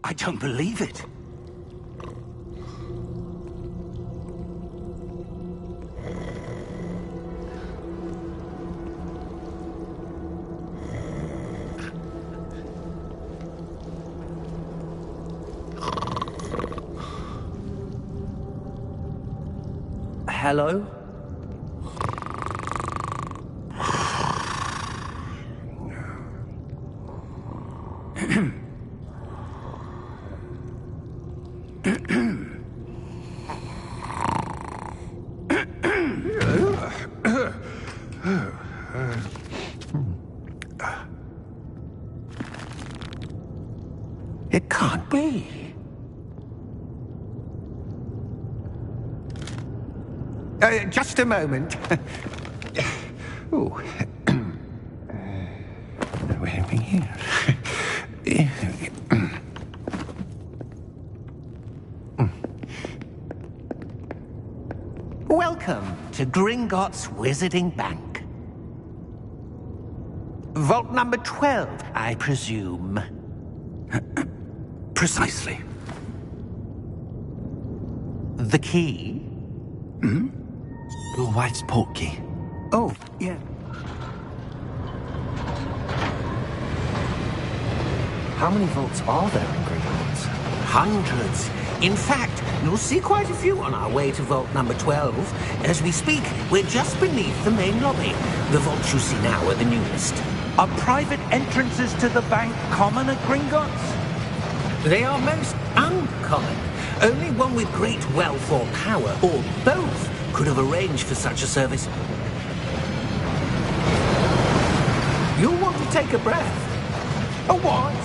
I don't believe it. Hello? It can't be. Just a moment. Oh. Where are we here? Welcome to Gringotts Wizarding Bank. Vault number 12, I presume. Precisely. The key? Hmm? Your wife's portkey. Oh, yeah. How many vaults are there in Gringotts? Hundreds. In fact, you'll see quite a few on our way to vault number 12. As we speak, we're just beneath the main lobby. The vaults you see now are the newest. Are private entrances to the bank common at Gringotts? They are most uncommon. Only one with great wealth or power, or both, could have arranged for such a service. You'll want to take a breath. A what?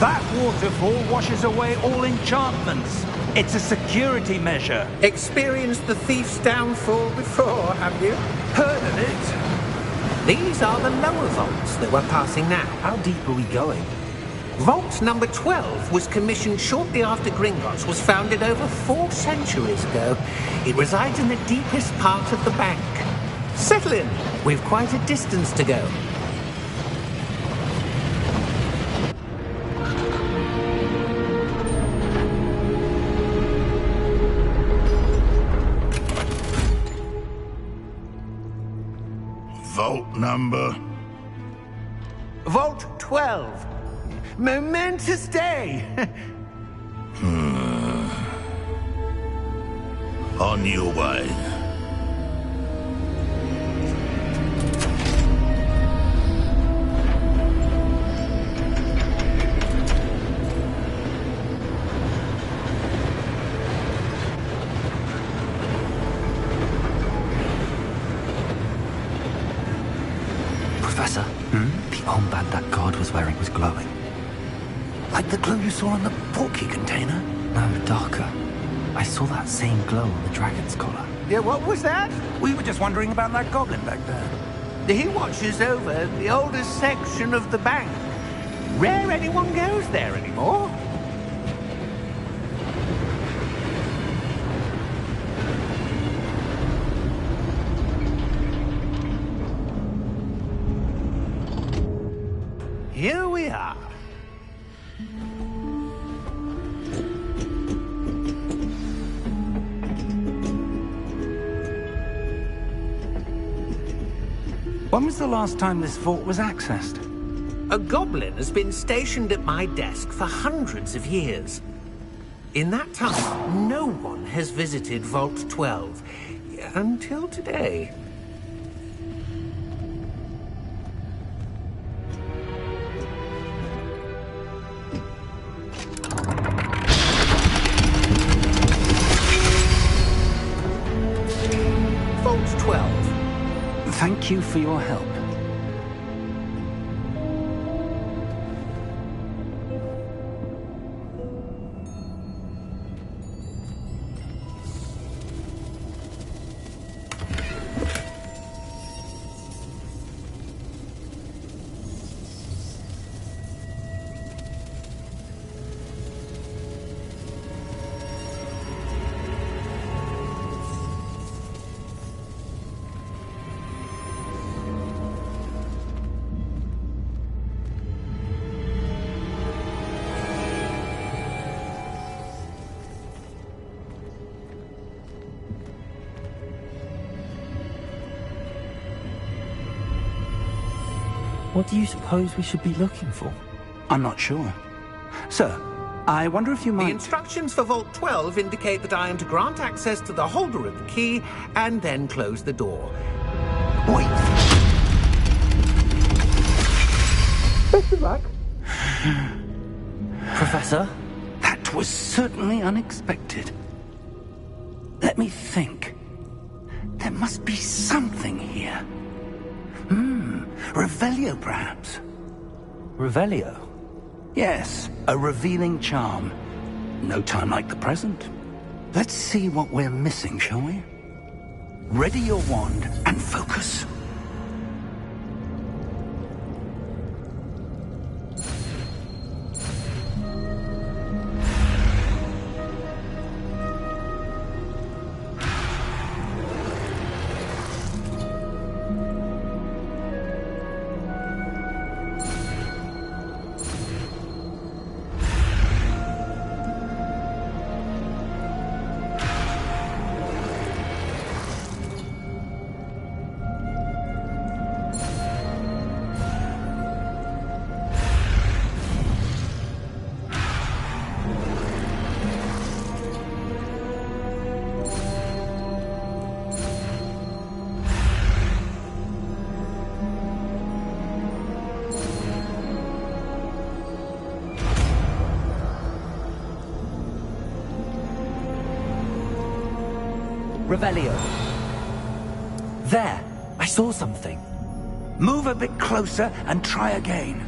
That waterfall washes away all enchantments. It's a security measure. Experienced the thief's downfall before, have you? Heard of it? These are the lower vaults that we're passing now. How deep are we going? Vault number 12 was commissioned shortly after Gringotts was founded over 4 centuries ago. It resides in the deepest part of the bank. Settle in. We've quite a distance to go. Vault number? Vault 12. Momentous day. On your way. Professor, the armband that guard was wearing was glowing. Like the glow you saw on the portkey container? No, darker. I saw that same glow on the dragon's collar. Yeah, what was that? We were just wondering about that goblin back there. He watches over the oldest section of the bank. Rare anyone goes there anymore. Here we are. When was the last time this vault was accessed? A goblin has been stationed at my desk for hundreds of years. In that time, no one has visited Vault 12 until today. Vault 12. Thank you for your help. What do you suppose we should be looking for? I'm not sure. Sir, I wonder if you The might... instructions for Vault 12 indicate that I am to grant access to the holder of the key and then close the door. Wait. Best of luck. Professor? That was certainly unexpected. Let me think. There must be something here. Revelio, perhaps. Revelio? Yes, a revealing charm. No time like the present. Let's see what we're missing, shall we? Ready your wand and focus. Revelio. There! I saw something. Move a bit closer and try again.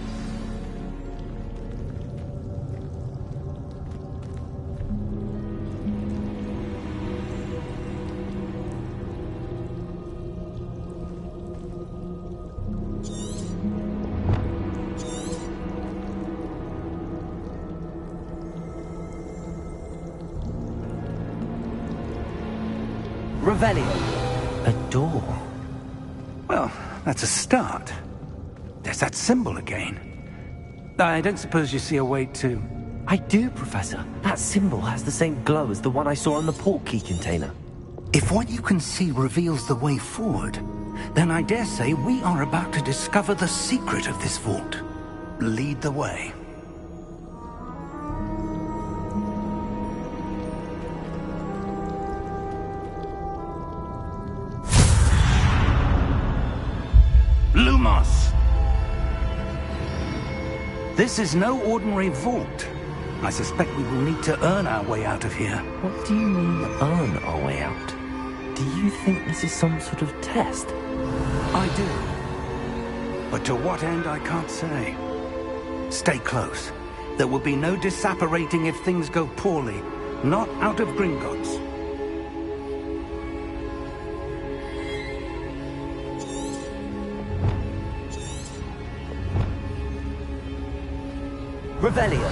Revelio. A door. Well, that's a start. There's that symbol again. I don't suppose you see a way to... I do, Professor. That symbol has the same glow as the one I saw on the port key container. If what you can see reveals the way forward, then I dare say we are about to discover the secret of this vault. Lead the way. Lumos! This is no ordinary vault. I suspect we will need to earn our way out of here. What do you mean, earn our way out? Do you think this is some sort of test? I do. But to what end, I can't say. Stay close. There will be no disapparating if things go poorly. Not out of Gringotts. Revelio.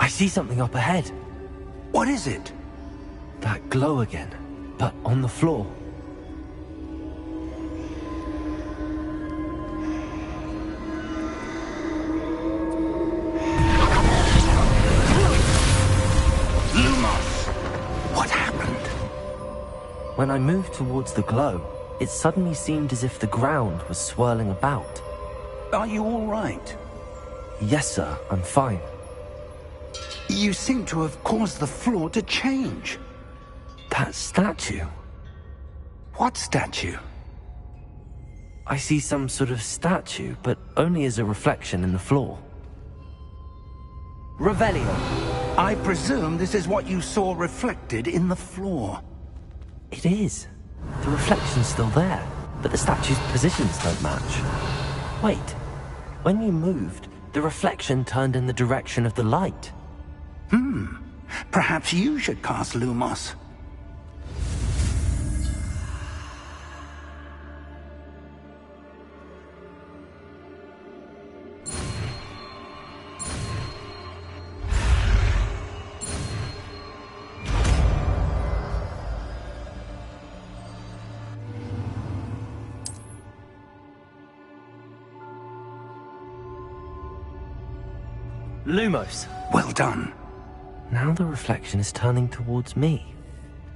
I see something up ahead. What is it? That glow again, but on the floor. When I moved towards the glow, it suddenly seemed as if the ground was swirling about. Are you all right? Yes, sir, I'm fine. You seem to have caused the floor to change. That statue? What statue? I see some sort of statue, but only as a reflection in the floor. Revelio. I presume this is what you saw reflected in the floor. It is. The reflection's still there, but the statue's positions don't match. Wait. When you moved, the reflection turned in the direction of the light. Perhaps you should cast Lumos. Lumos. Well done. Now the reflection is turning towards me.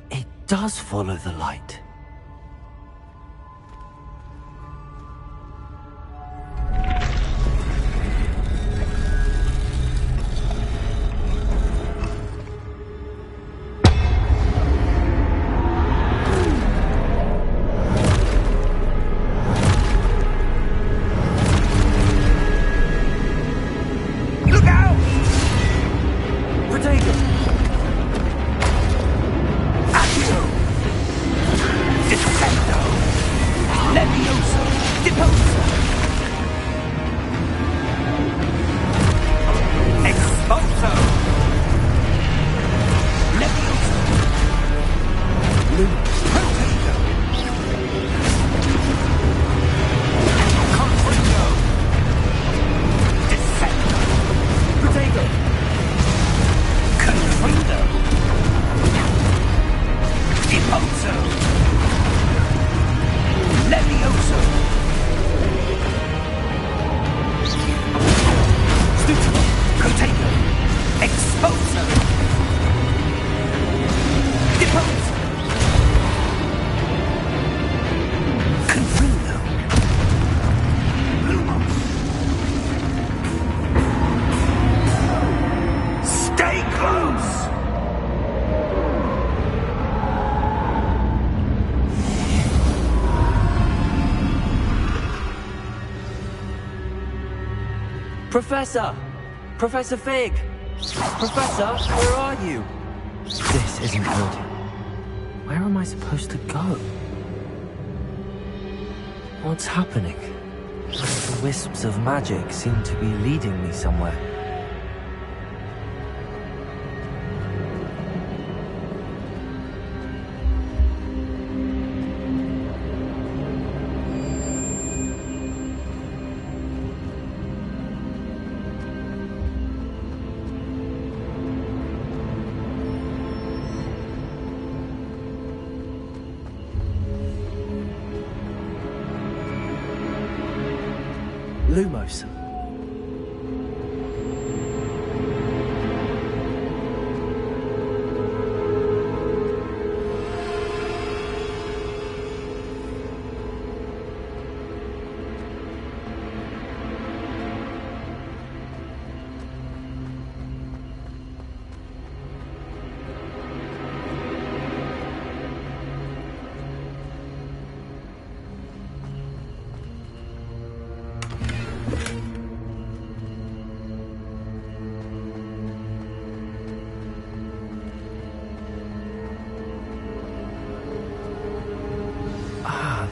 It does follow the light. Professor! Professor Fig! Professor, where are you? This isn't good. Where am I supposed to go? What's happening? The wisps of magic seem to be leading me somewhere. Lumos.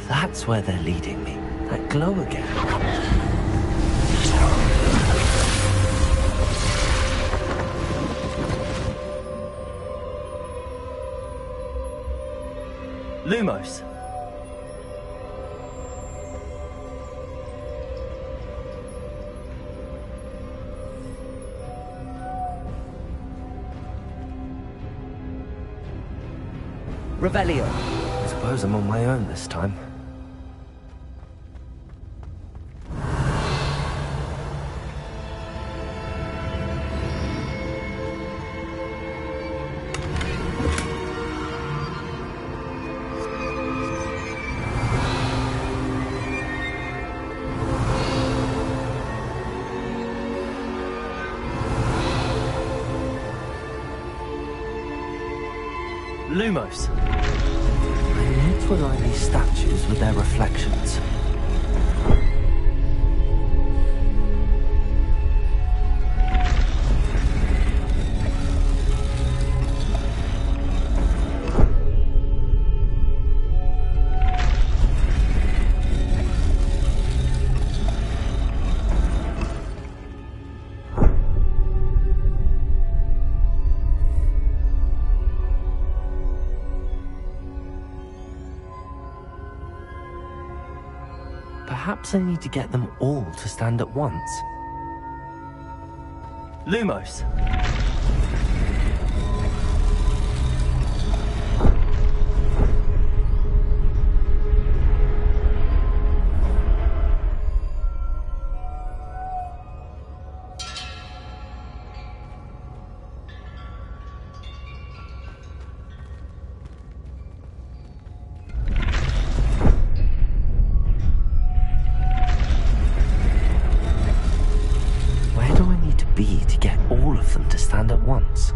That's where they're leading me. That glow again. Lumos. Revelio. I suppose I'm on my own this time. Lumos. I need to align these statues with their reflections. Perhaps I need to get them all to stand at once. Lumos. once.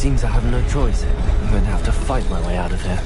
Seems I have no choice. I'm going to have to fight my way out of here.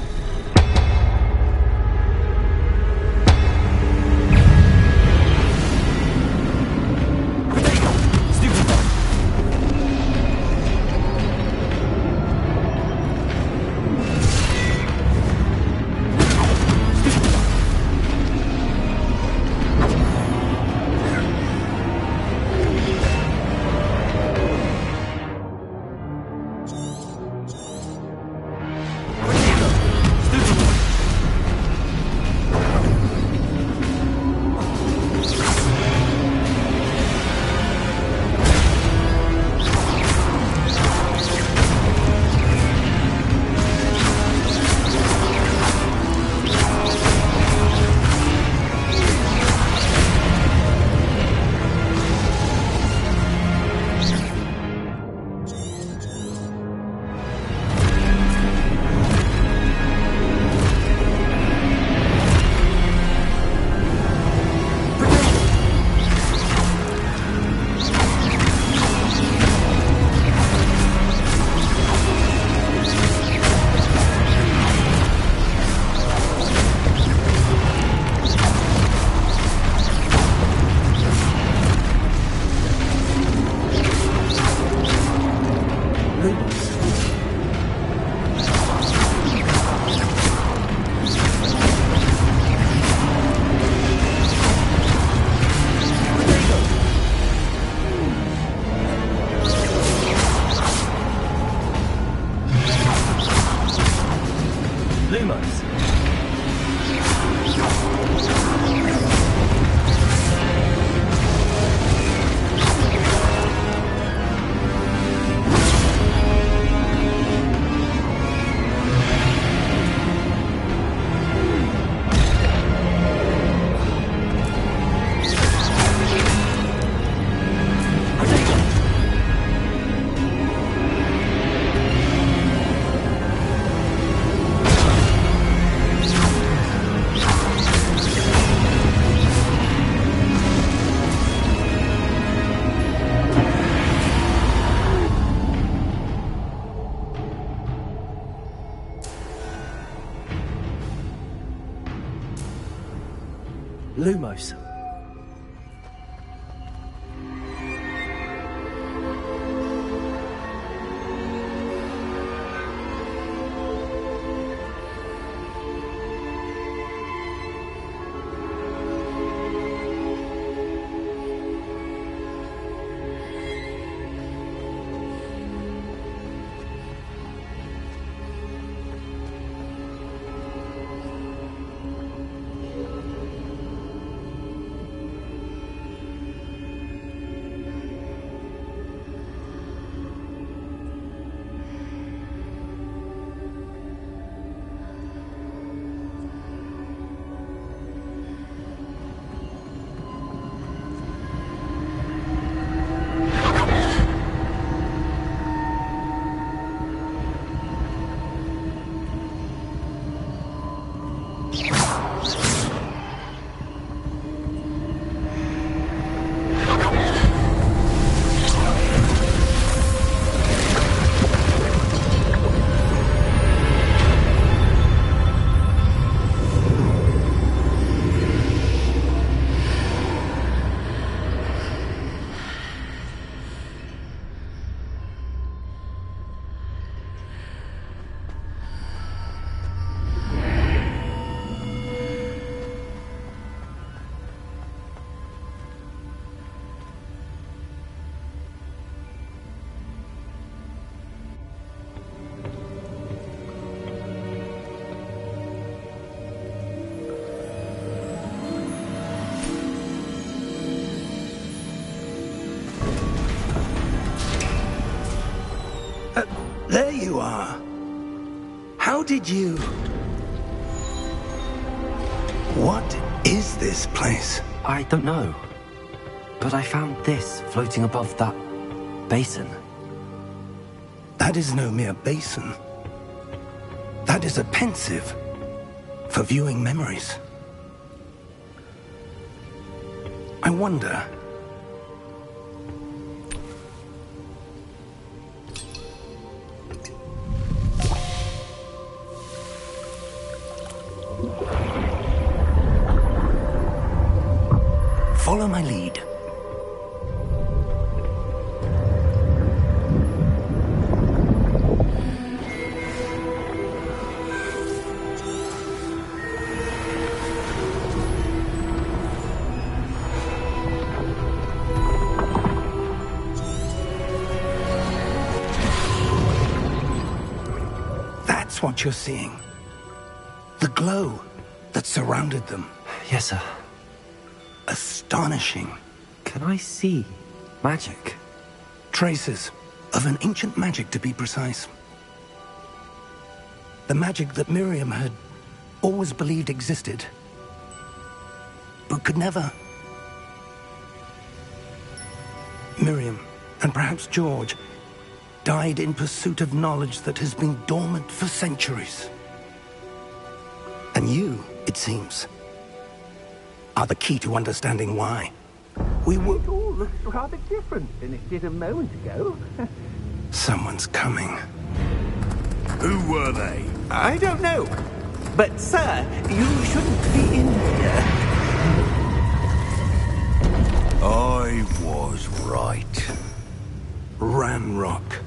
Lumos. are. How did you... What is this place? I don't know. But I found this floating above that basin. That is no mere basin. That is a pensive for viewing memories. I wonder... Follow my lead. That's what you're seeing. The glow that surrounded them. Yes, sir. Astonishing. Can I see magic? Traces of an ancient magic, to be precise. The magic that Miriam had always believed existed, but could never. Miriam, and perhaps George, died in pursuit of knowledge that has been dormant for centuries. And you, it seems, are the key to understanding why. We were... It all looks rather different than it did a moment ago. Someone's coming. Who were they? I don't know. But, sir, you shouldn't be in here. I was right. Ramrock.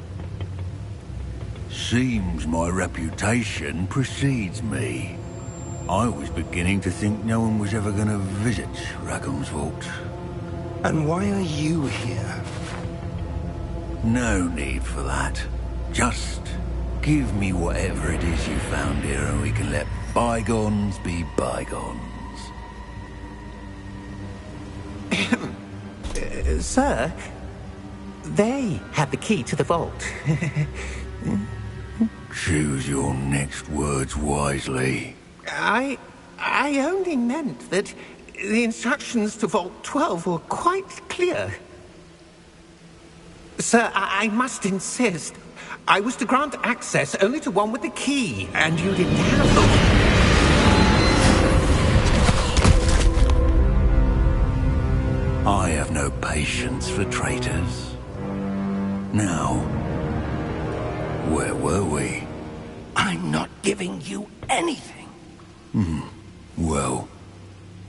Seems my reputation precedes me. I was beginning to think no one was ever going to visit Rackham's Vault. And why are you here? No need for that. Just give me whatever it is you found here and we can let bygones be bygones. Sir, they have the key to the vault. Choose your next words wisely. I only meant that the instructions to Vault 12 were quite clear. Sir, I must insist. I was to grant access only to one with the key, and you didn't have them. I have no patience for traitors. Now, where were we? I'm not giving you anything. Well,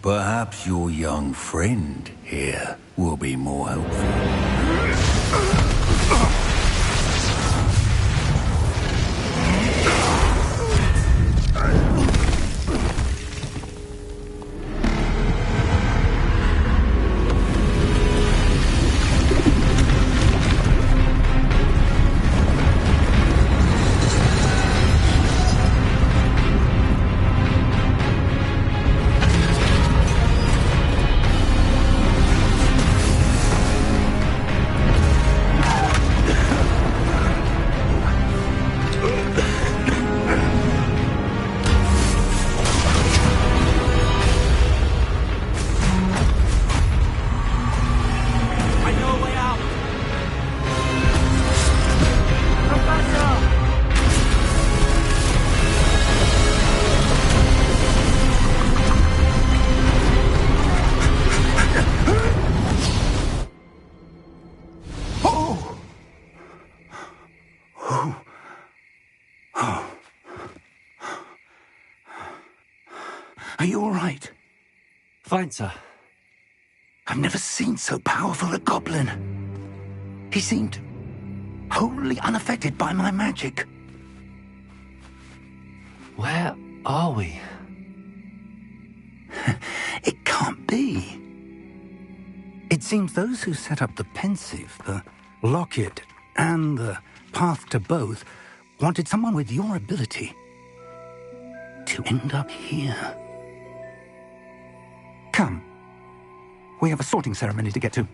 perhaps your young friend here will be more helpful. Are you all right? Fine, sir. I've never seen so powerful a goblin. He seemed wholly unaffected by my magic. Where are we? It can't be. It seems those who set up the pensive, the locket, and the path to both wanted someone with your ability to end up here. Come. We have a sorting ceremony to get to.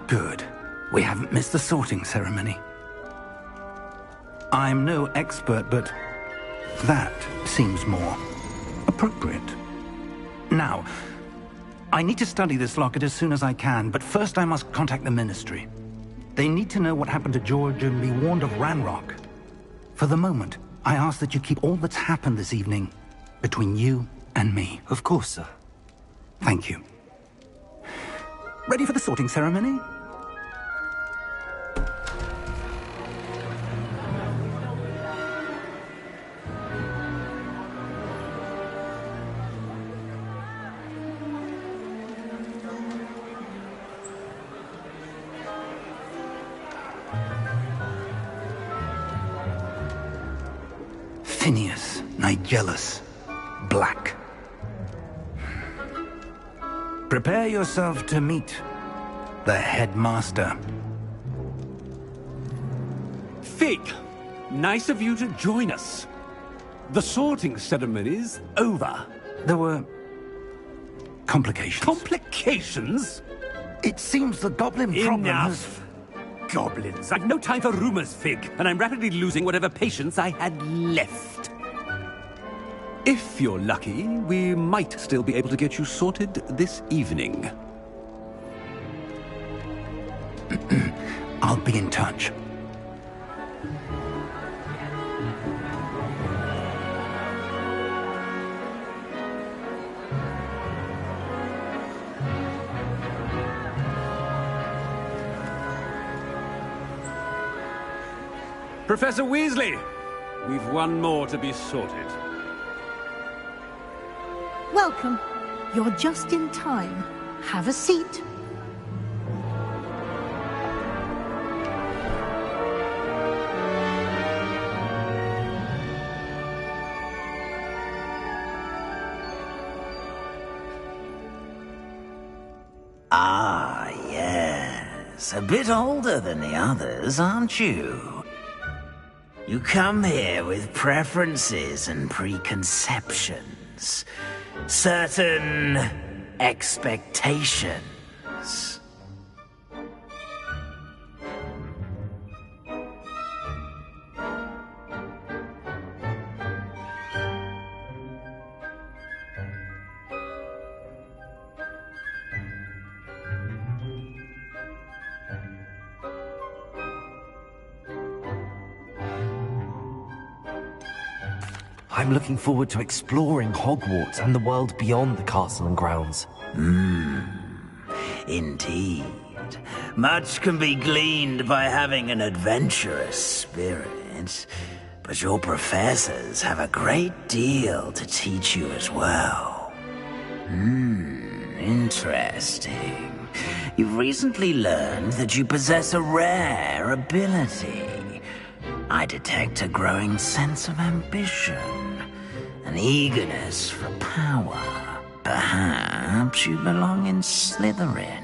Good. We haven't missed the sorting ceremony. I'm no expert, but that seems more appropriate. Now, I need to study this locket as soon as I can, but first I must contact the Ministry. They need to know what happened to George and be warned of Ranrock. For the moment, I ask that you keep all that's happened this evening between you and me. Of course, sir. Thank you. Ready for the sorting ceremony? Phineas, Nigellus, Black. Prepare yourself to meet the headmaster. Fig, nice of you to join us. The sorting ceremony's over. There were complications. Complications? It seems the goblin problem Enough. Goblins. I've no time for rumors, Fig, and I'm rapidly losing whatever patience I had left. If you're lucky, we might still be able to get you sorted this evening. I'll be in touch. Professor Weasley, we've one more to be sorted. Welcome. You're just in time. Have a seat. Ah, yes. A bit older than the others, aren't you? You come here with preferences and preconceptions. Certain expectations. I'm looking forward to exploring Hogwarts and the world beyond the castle and grounds. Indeed. Much can be gleaned by having an adventurous spirit, but your professors have a great deal to teach you as well. Interesting. You've recently learned that you possess a rare ability. I detect a growing sense of ambition, an eagerness for power. Perhaps you belong in Slytherin.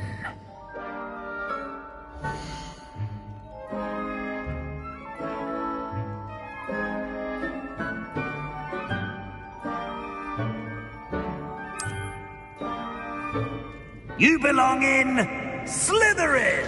You belong in Slytherin!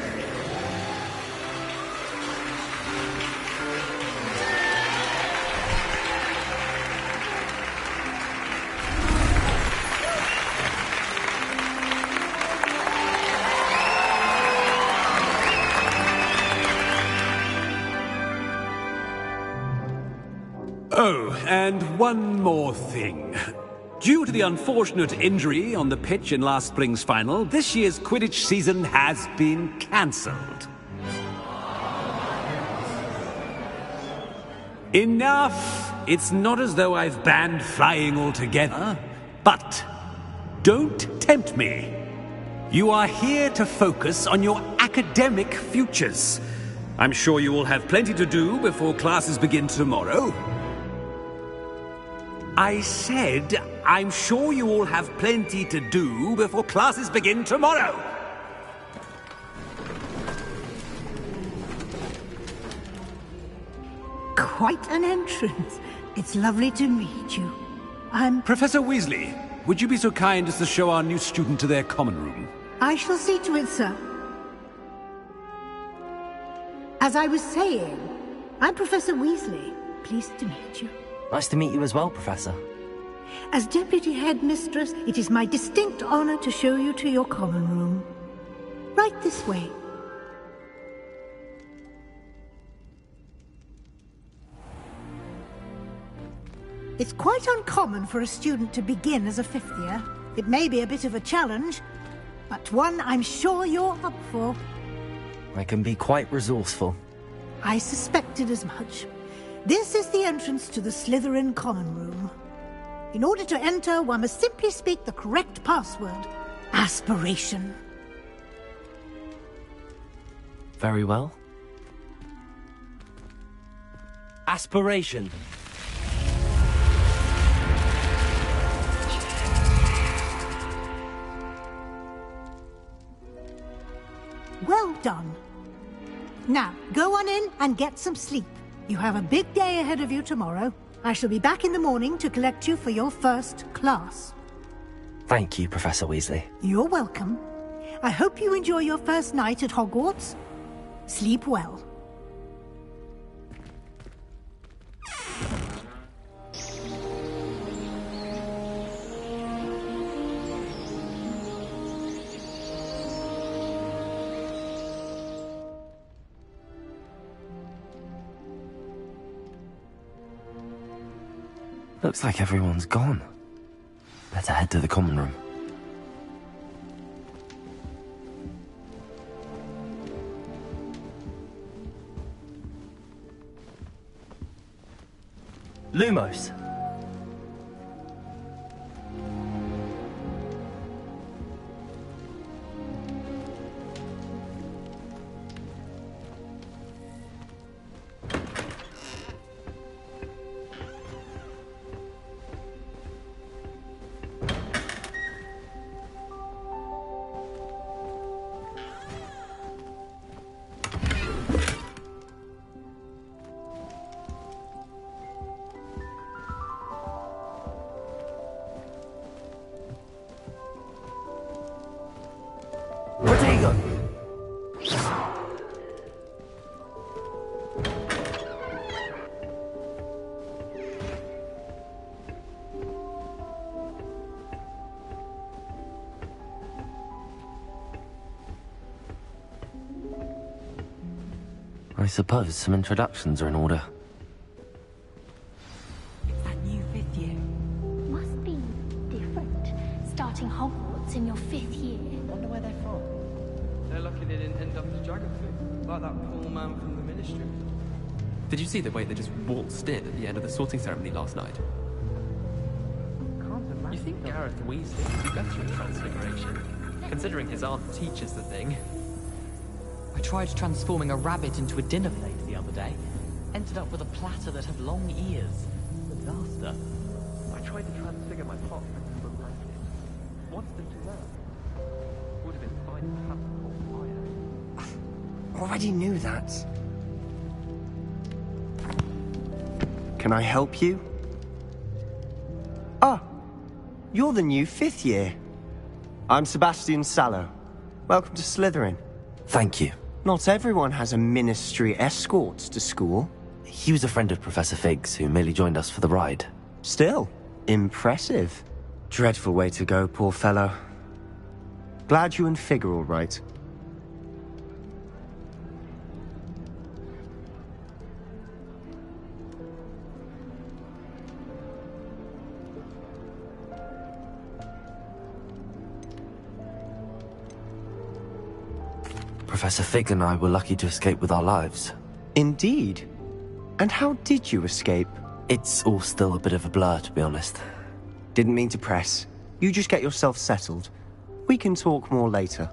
Oh, and one more thing. Due to the unfortunate injury on the pitch in last spring's final, this year's Quidditch season has been cancelled. Enough! It's not as though I've banned flying altogether. But don't tempt me. You are here to focus on your academic futures. I'm sure you will have plenty to do before classes begin tomorrow. I said, I'm sure you all have plenty to do before classes begin tomorrow. Quite an entrance. It's lovely to meet you. Professor Weasley, would you be so kind as to show our new student to their common room? I shall see to it, sir. As I was saying, I'm Professor Weasley. Pleased to meet you. Nice to meet you as well, Professor. As Deputy Headmistress, it is my distinct honor to show you to your common room. Right this way. It's quite uncommon for a student to begin as a fifth year. It may be a bit of a challenge, but one I'm sure you're up for. I can be quite resourceful. I suspected as much. This is the entrance to the Slytherin common room. In order to enter, one must simply speak the correct password. Aspiration. Very well. Aspiration. Well done. Now, go on in and get some sleep. You have a big day ahead of you tomorrow. I shall be back in the morning to collect you for your first class. Thank you, Professor Weasley. You're welcome. I hope you enjoy your first night at Hogwarts. Sleep well. Looks like everyone's gone. Better head to the common room. Lumos! I suppose some introductions are in order. It's that new fifth year. Must be different, starting Hogwarts in your fifth year. Wonder where they're from. They're lucky they didn't end up as geography, like that poor man from the Ministry. Did you see the way they just waltzed in at the end of the sorting ceremony last night? You think Gareth Weasley would be better at transfiguration, considering his aunt teaches the thing? I tried transforming a rabbit into a dinner plate the other day. Ended up with a platter that had long ears. Disaster. I tried to transfigure my pot into a blanket. Wanted them to know. Would have been fine to have the whole fire. Already knew that. Can I help you? Ah, you're the new fifth year. I'm Sebastian Sallow. Welcome to Slytherin. Thank you. Not everyone has a ministry escort to school. He was a friend of Professor Fig's who merely joined us for the ride. Still, impressive. Dreadful way to go, poor fellow. Glad you and Fig are all right. Professor Fig and I were lucky to escape with our lives. Indeed. And how did you escape? It's all still a bit of a blur, to be honest. Didn't mean to press. You just get yourself settled. We can talk more later.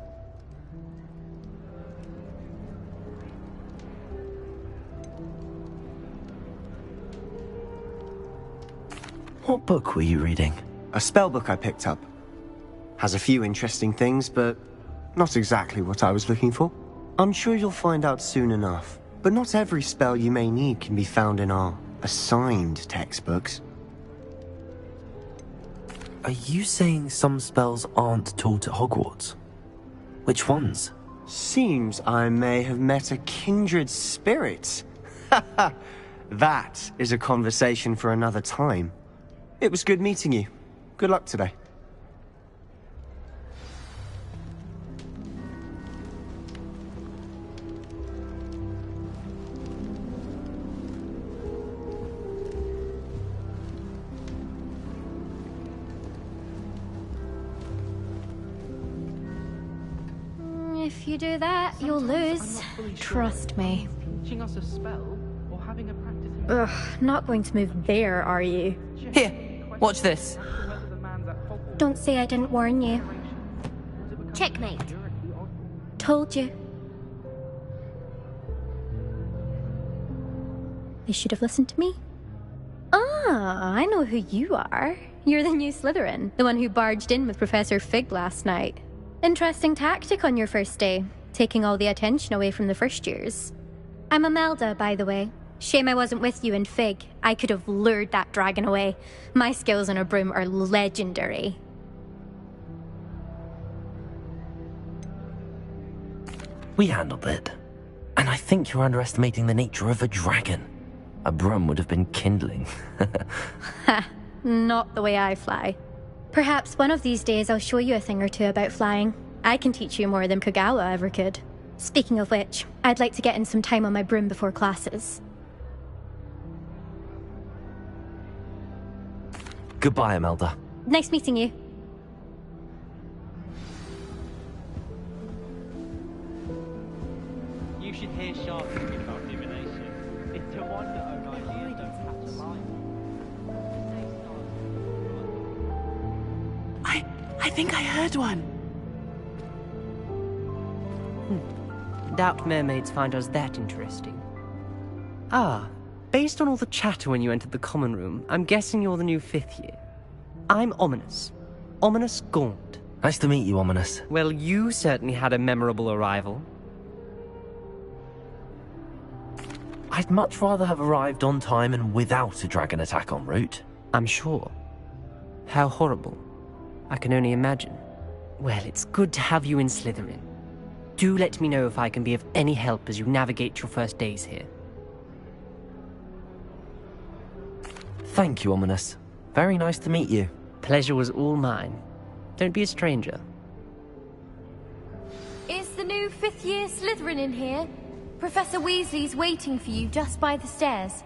What book were you reading? A spell book I picked up. Has a few interesting things, but not exactly what I was looking for. I'm sure you'll find out soon enough. But not every spell you may need can be found in our assigned textbooks. Are you saying some spells aren't taught at Hogwarts? Which ones? Seems I may have met a kindred spirit. That is a conversation for another time. It was good meeting you. Good luck today. If you do that, you'll lose. Trust me. Teaching us a spell or having a practice. Ugh, not going to move there, are you? Here, watch this. Don't say I didn't warn you. Checkmate. Told you. They should have listened to me. Ah, I know who you are. You're the new Slytherin, the one who barged in with Professor Fig last night. Interesting tactic on your first day, taking all the attention away from the first years. I'm Imelda, by the way. Shame I wasn't with you in Fig. I could have lured that dragon away. My skills on a broom are legendary. We handled it. And I think you're underestimating the nature of a dragon. A broom would have been kindling. Ha, not the way I fly. Perhaps one of these days I'll show you a thing or two about flying. I can teach you more than Kagawa ever could. Speaking of which, I'd like to get in some time on my broom before classes. Goodbye, Imelda. Nice meeting you. You should hear Sharp talking about divination. It's a wonder O'Reilly don't catch a line. I think I heard one. Doubt mermaids find us that interesting. Ah, based on all the chatter when you entered the common room, I'm guessing you're the new 5th year. I'm Ominous. Ominous Gaunt. Nice to meet you, Ominous. Well, you certainly had a memorable arrival. I'd much rather have arrived on time and without a dragon attack en route. I'm sure. How horrible. I can only imagine. Well, it's good to have you in Slytherin. Do let me know if I can be of any help as you navigate your first days here. Thank you, Ominous. Very nice to meet you. Pleasure was all mine. Don't be a stranger. Is the new 5th year Slytherin in here? Professor Weasley's waiting for you just by the stairs.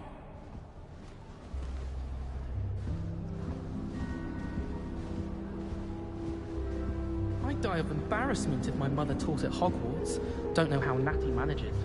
I'd die of embarrassment if my mother taught at Hogwarts. Don't know how Natty manages.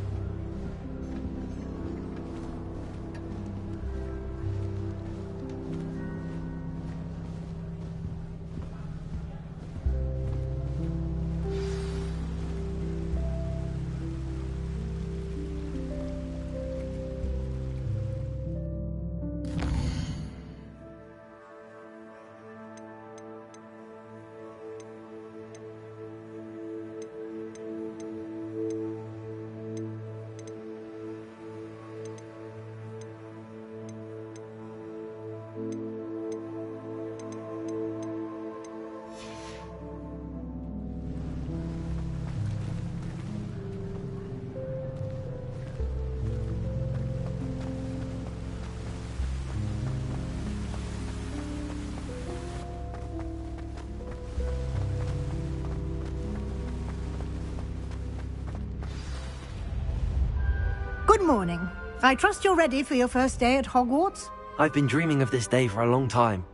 Good morning. I trust you're ready for your first day at Hogwarts? I've been dreaming of this day for a long time.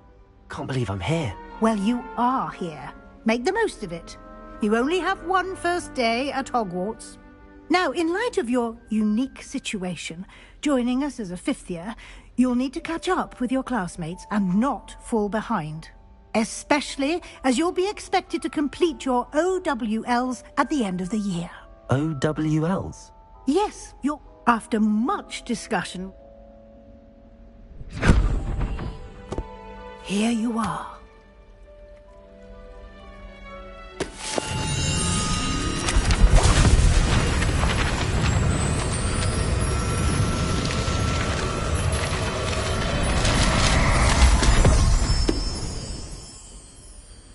Can't believe I'm here. Well, you are here. Make the most of it. You only have one first day at Hogwarts. Now, in light of your unique situation, joining us as a 5th year, you'll need to catch up with your classmates and not fall behind. Especially as you'll be expected to complete your OWLs at the end of the year. OWLs? Yes, after much discussion, here you are.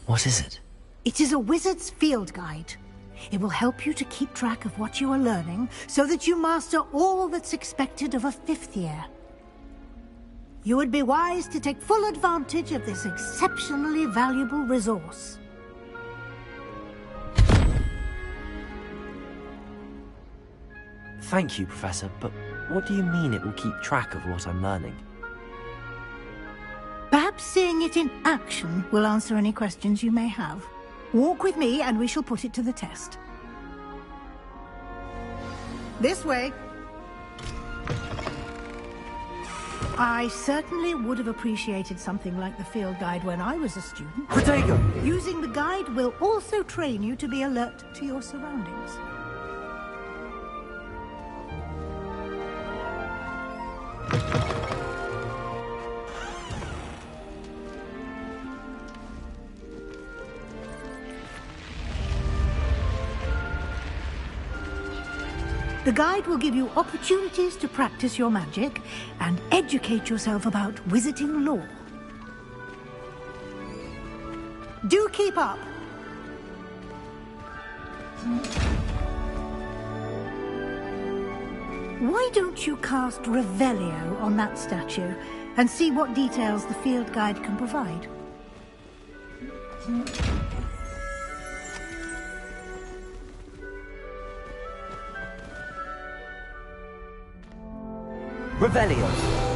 What is it? It is a wizard's field guide. It will help you to keep track of what you are learning so that you master all that's expected of a 5th year. You would be wise to take full advantage of this exceptionally valuable resource. Thank you, Professor, but what do you mean it will keep track of what I'm learning? Perhaps seeing it in action will answer any questions you may have. Walk with me and we shall put it to the test. This way. I certainly would have appreciated something like the field guide when I was a student. Protego! Using the guide will also train you to be alert to your surroundings. The guide will give you opportunities to practice your magic and educate yourself about wizarding lore. Do keep up! Why don't you cast Revelio on that statue and see what details the field guide can provide? Revelio!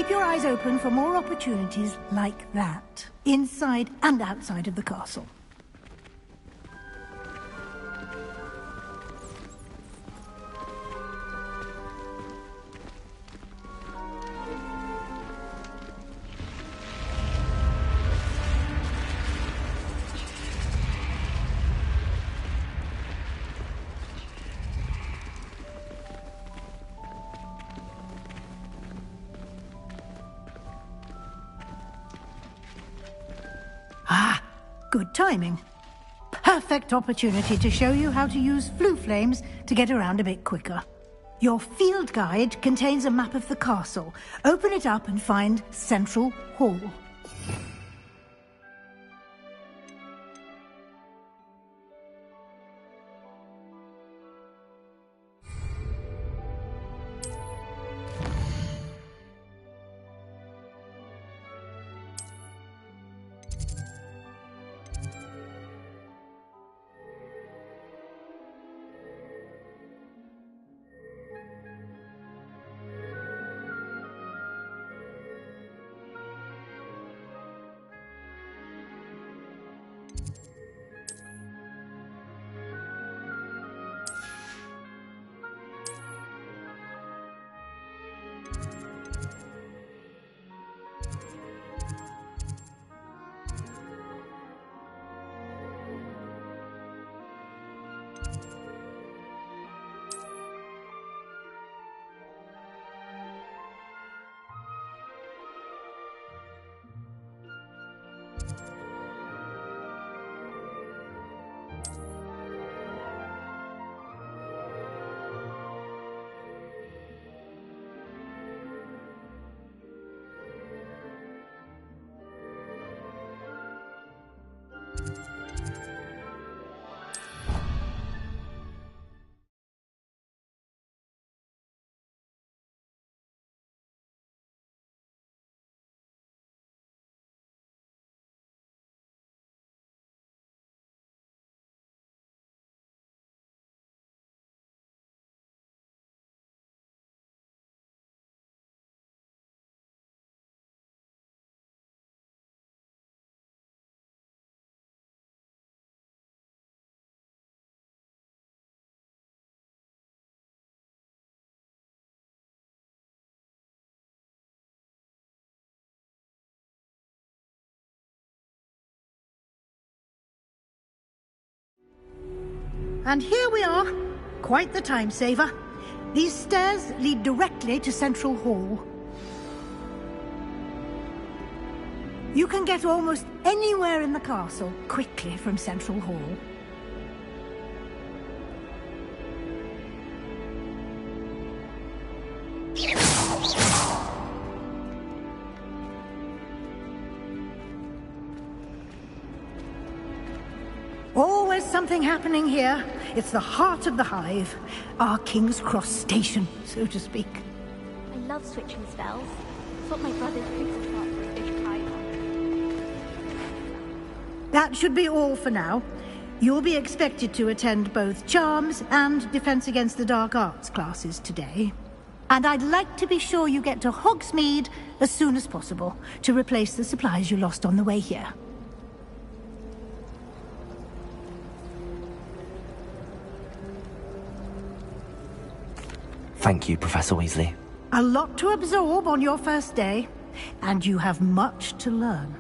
Keep your eyes open for more opportunities like that, inside and outside of the castle. Ah, good timing. Perfect opportunity to show you how to use flue flames to get around a bit quicker. Your field guide contains a map of the castle. Open it up and find Central Hall. And here we are. Quite the time saver. These stairs lead directly to Central Hall. You can get almost anywhere in the castle quickly from Central Hall. Always something happening here. It's the heart of the hive. Our King's Cross station, so to speak. I love switching spells. It's what my brother's priest taught for a fish python. That should be all for now. You'll be expected to attend both Charms and Defense Against the Dark Arts classes today. And I'd like to be sure you get to Hogsmeade as soon as possible to replace the supplies you lost on the way here. Thank you, Professor Weasley. A lot to absorb on your first day, and you have much to learn.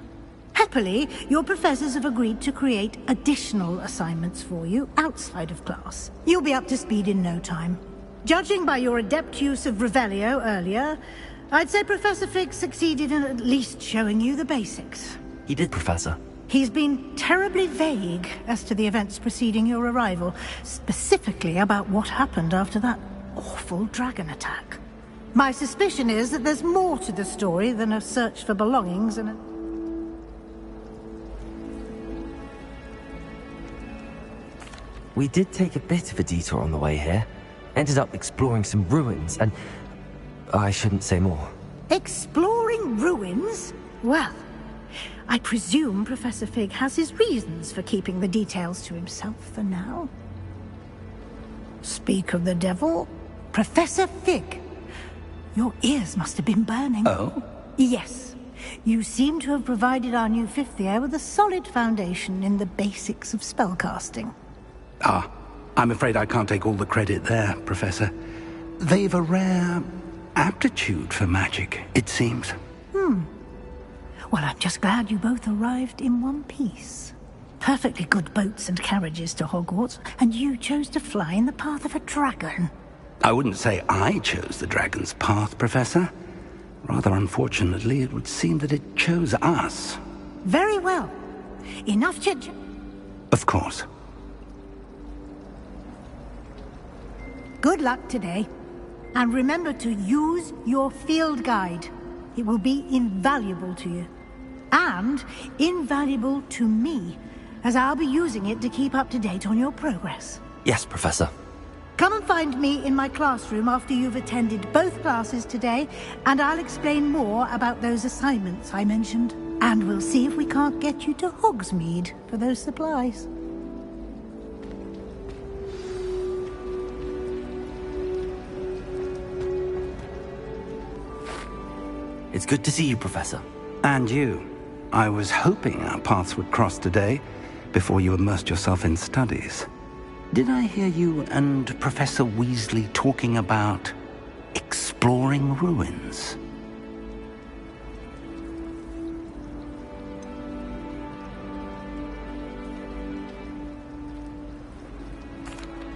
Happily, your professors have agreed to create additional assignments for you outside of class. You'll be up to speed in no time. Judging by your adept use of Revelio earlier, I'd say Professor Fig succeeded in at least showing you the basics. He did, Professor. He's been terribly vague as to the events preceding your arrival, specifically about what happened after that awful dragon attack. My suspicion is that there's more to the story than a search for belongings and a... We did take a bit of a detour on the way here. Ended up exploring some ruins and... I shouldn't say more. Exploring ruins? Well, I presume Professor Fig has his reasons for keeping the details to himself for now. Speak of the devil, Professor Fig. Your ears must have been burning. Oh? Yes. You seem to have provided our new fifth year with a solid foundation in the basics of spellcasting. Ah, I'm afraid I can't take all the credit there, Professor. They've a rare aptitude for magic, it seems. Well, I'm just glad you both arrived in one piece. Perfectly good boats and carriages to Hogwarts, and you chose to fly in the path of a dragon. I wouldn't say I chose the dragon's path, Professor. Rather unfortunately, it would seem that it chose us. Very well. Enough chit. Of course. Good luck today. And remember to use your field guide. It will be invaluable to you. And invaluable to me, as I'll be using it to keep up to date on your progress. Yes, Professor. Come and find me in my classroom after you've attended both classes today, and I'll explain more about those assignments I mentioned. And we'll see if we can't get you to Hogsmeade for those supplies. It's good to see you, Professor. And you. I was hoping our paths would cross today, before you immersed yourself in studies. Did I hear you and Professor Weasley talking about exploring ruins?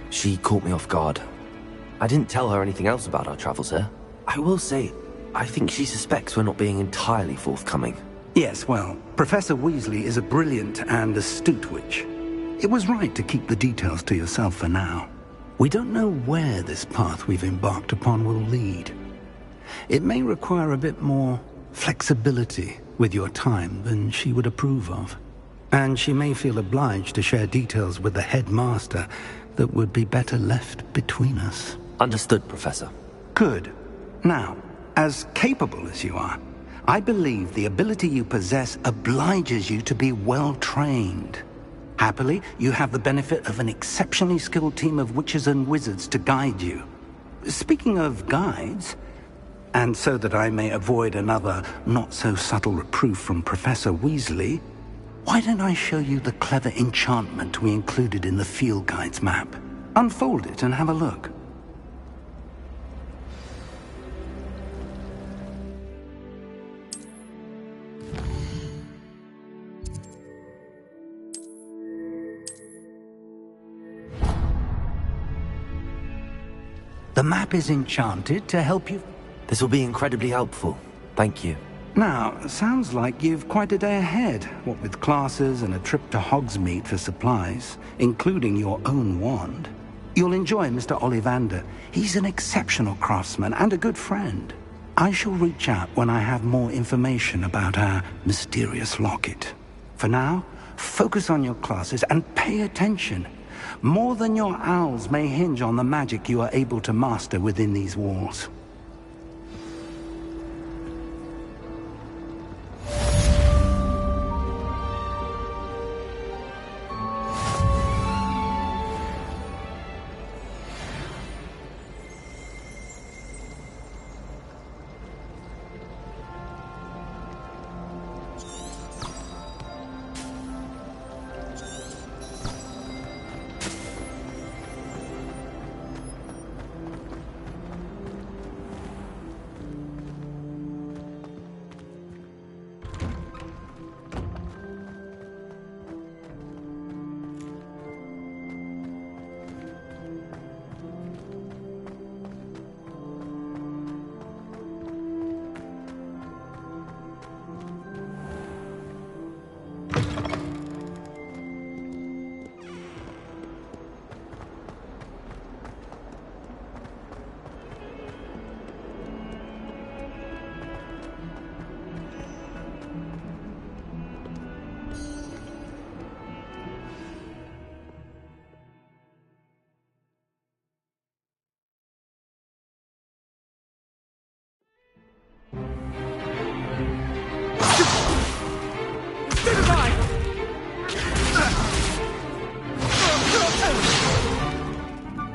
She caught me off guard. I didn't tell her anything else about our travels here. I will say, I think she suspects we're not being entirely forthcoming. Yes, well, Professor Weasley is a brilliant and astute witch. It was right to keep the details to yourself for now. We don't know where this path we've embarked upon will lead. It may require a bit more flexibility with your time than she would approve of. And she may feel obliged to share details with the headmaster that would be better left between us. Understood, Professor. Good. Now, as capable as you are, I believe the ability you possess obliges you to be well-trained. Happily, you have the benefit of an exceptionally skilled team of witches and wizards to guide you. Speaking of guides, and so that I may avoid another not-so-subtle reproof from Professor Weasley, why don't I show you the clever enchantment we included in the field guide's map? Unfold it and have a look. The map is enchanted to help you. This will be incredibly helpful. Thank you. Now, sounds like you've quite a day ahead, what with classes and a trip to Hogsmeade for supplies, including your own wand. You'll enjoy Mr. Ollivander. He's an exceptional craftsman and a good friend. I shall reach out when I have more information about our mysterious locket. For now, focus on your classes and pay attention. More than your owls may hinge on the magic you are able to master within these walls.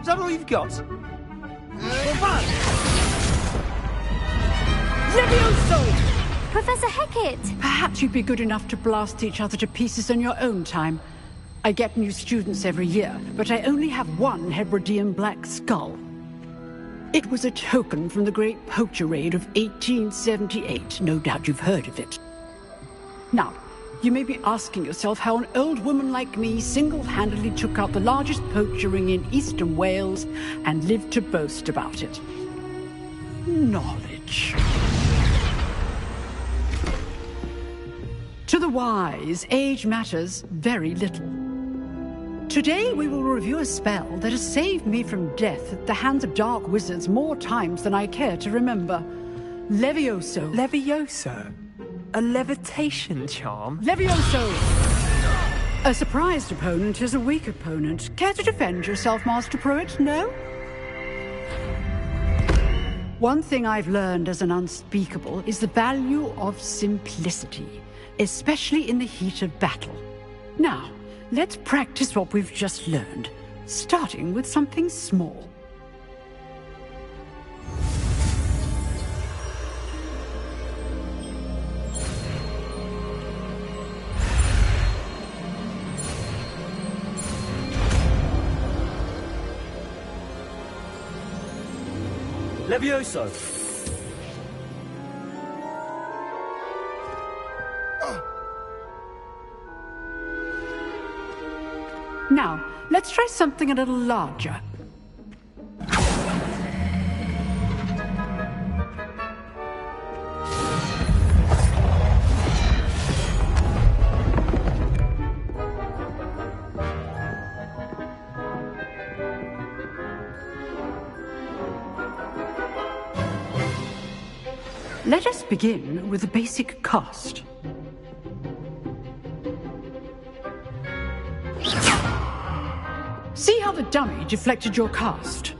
Is that all you've got? Levioso! Professor Hecat! Perhaps you'd be good enough to blast each other to pieces on your own time. I get new students every year, but I only have one Hebridean black skull. It was a token from the Great Poacher Raid of 1878. No doubt you've heard of it. Now, you may be asking yourself how an old woman like me single-handedly took out the largest poacher ring in eastern Wales and lived to boast about it. Knowledge. To the wise, age matters very little. Today we will review a spell that has saved me from death at the hands of dark wizards more times than I care to remember. Levioso. Levioso? A levitation charm? Levioso! A surprised opponent is a weak opponent. Care to defend yourself, Master Pruitt? No? One thing I've learned as an unspeakable is the value of simplicity, especially in the heat of battle. Now, let's practice what we've just learned, starting with something small. Levioso! Now, let's try something a little larger. Let us begin with the basic cast. See how the dummy deflected your cast?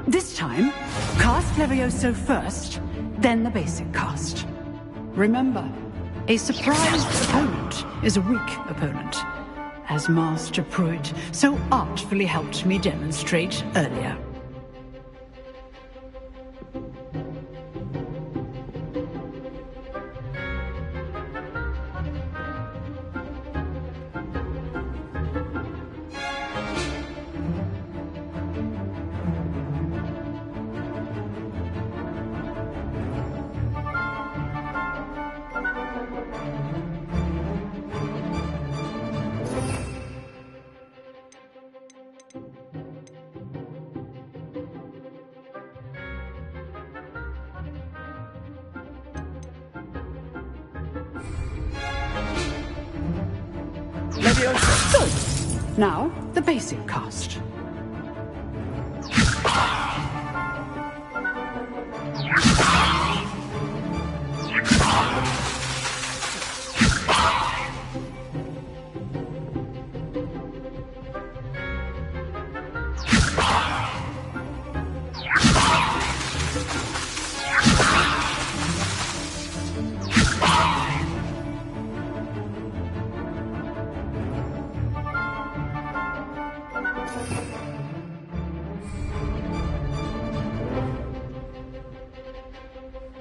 This time, cast Levioso first, then the basic cast. Remember, a surprised opponent is a weak opponent, as Master Pruitt so artfully helped me demonstrate earlier. Good. Now, the basic cast.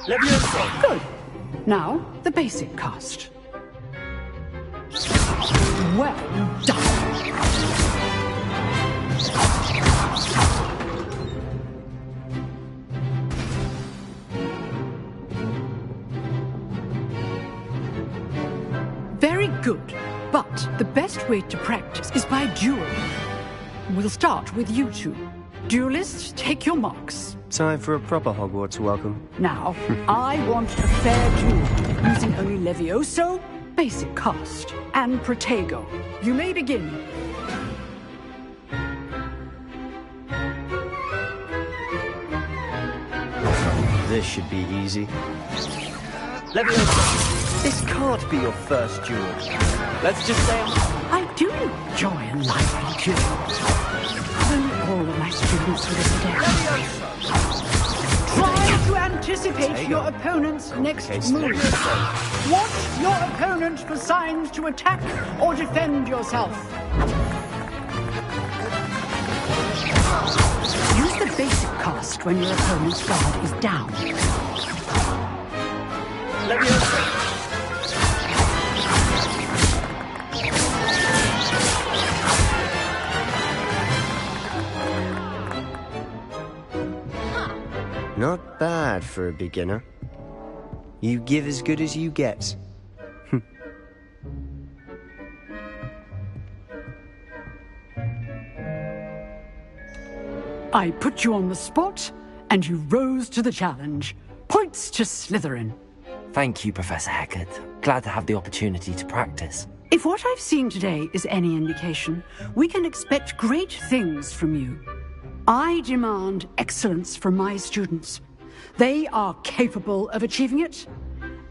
Levioso! Good. Now, the basic cast. Well done. Very good. But the best way to practice is by dueling. We'll start with you two. Duelists, take your marks. Time for a proper Hogwarts welcome. Now, I want a fair duel, using only Levioso, basic cast, and Protego. You may begin. This should be easy. Levioso, this can't be your first duel. Let's just say I do enjoy a lively duel. All of my students for this day. Try to anticipate your opponent's next move. Watch your opponent for signs to attack or defend yourself. Use the basic cast when your opponent's guard is down. Not bad for a beginner. You give as good as you get. I put you on the spot, and you rose to the challenge. Points to Slytherin. Thank you, Professor Heckert. Glad to have the opportunity to practice. If what I've seen today is any indication, we can expect great things from you. I demand excellence from my students. They are capable of achieving it,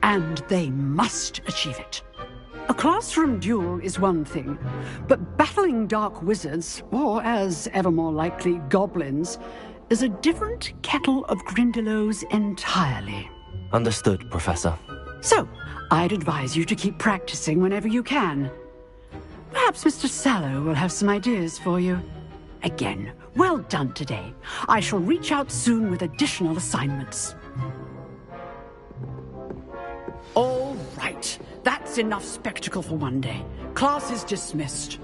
and they must achieve it. A classroom duel is one thing, but battling dark wizards, or as ever more likely, goblins, is a different kettle of Grindylows entirely. Understood, Professor. So, I'd advise you to keep practicing whenever you can. Perhaps Mr. Sallow will have some ideas for you. Again, well done today. I shall reach out soon with additional assignments. All right. That's enough spectacle for one day. Class is dismissed.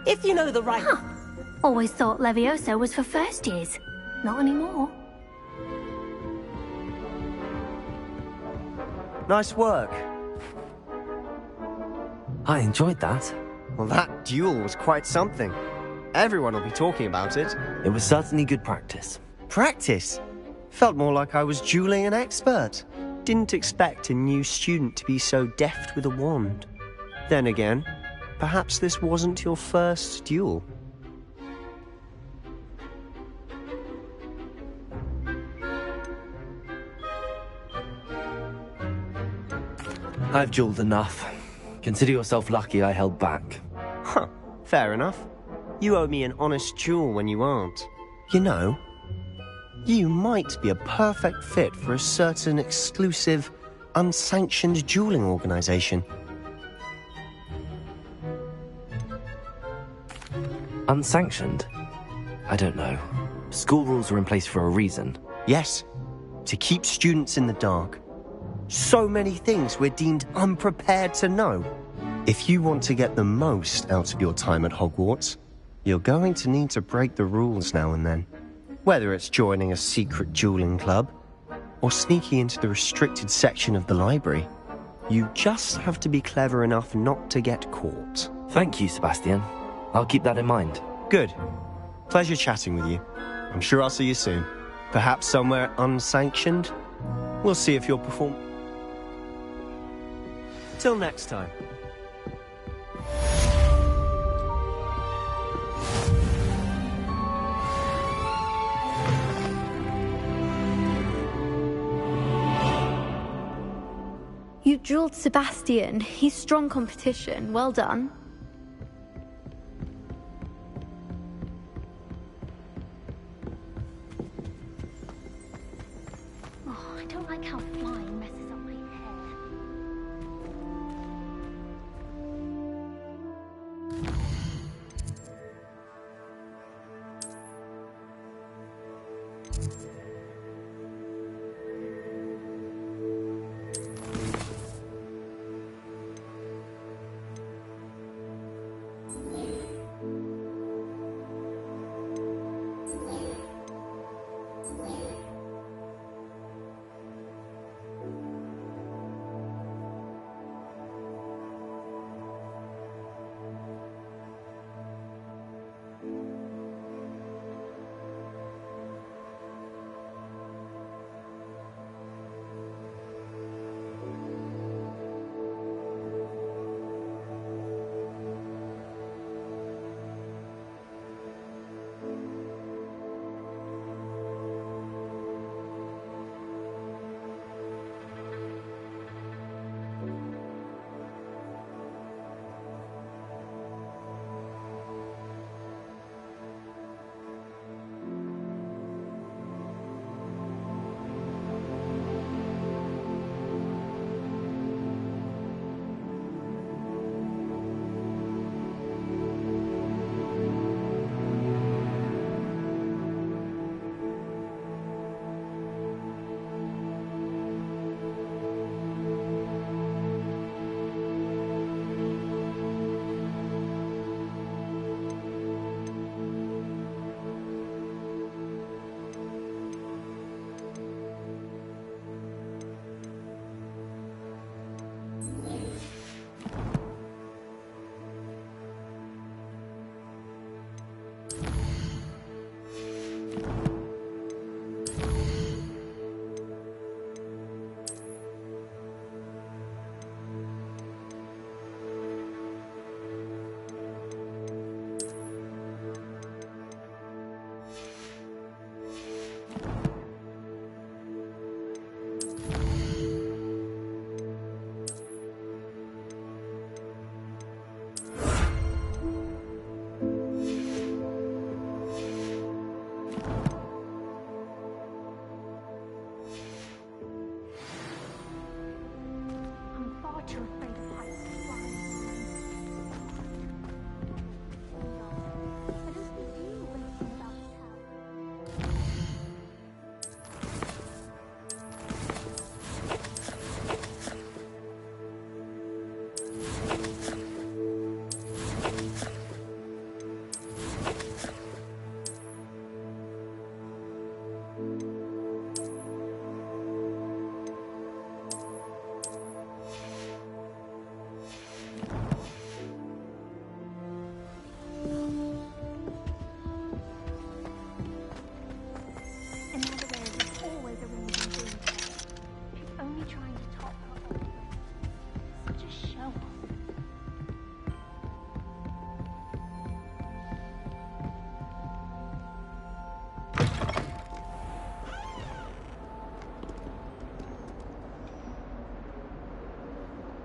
If you know the right... Huh. Always thought Levioso was for first years. Not anymore. Nice work. I enjoyed that. Well, that duel was quite something. Everyone will be talking about it. It was certainly good practice. Practice? Felt more like I was dueling an expert. Didn't expect a new student to be so deft with a wand. Then again, perhaps this wasn't your first duel. I've dueled enough. Consider yourself lucky I held back. Huh, fair enough. You owe me an honest duel when you aren't. You know, you might be a perfect fit for a certain exclusive, unsanctioned dueling organization. Unsanctioned? I don't know. School rules are in place for a reason. Yes, to keep students in the dark. So many things we're deemed unprepared to know. If you want to get the most out of your time at Hogwarts, you're going to need to break the rules now and then. Whether it's joining a secret dueling club, or sneaking into the restricted section of the library, you just have to be clever enough not to get caught. Thank you, Sebastian. I'll keep that in mind. Good. Pleasure chatting with you. I'm sure I'll see you soon. Perhaps somewhere unsanctioned? We'll see if you'll perform. Till next time. You dueled Sebastian. He's strong competition. Well done. Oh, I don't like how flying messes up my hair.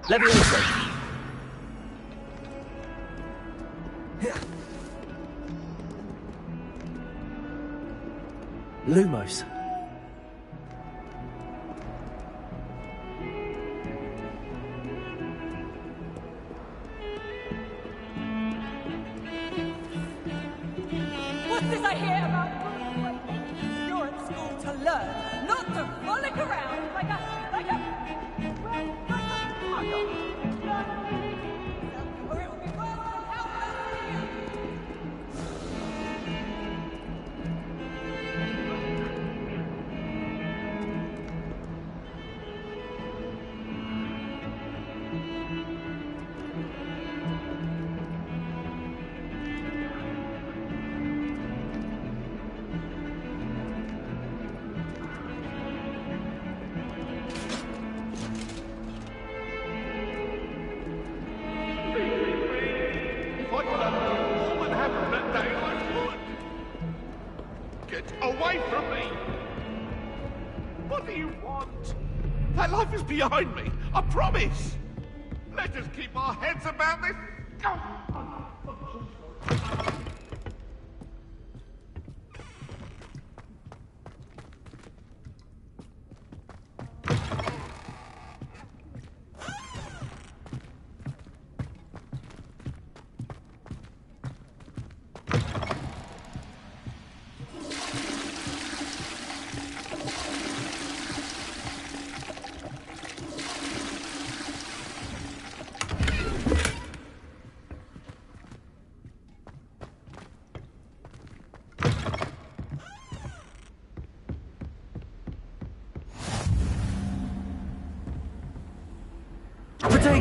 Leviosa! Lumos. What's this I hear about? You're at school to learn, not to frolic around like a or it will be worse than helpless to you. If I could have all that happened that day, I would. Get away from me! What do you want? That life is behind me, I promise! Let us keep our heads about this.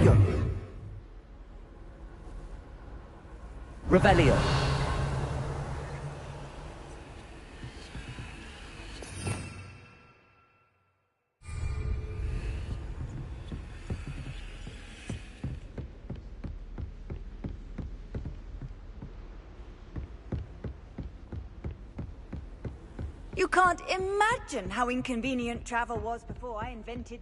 Prego. Revelio. You can't imagine how inconvenient travel was before I invented...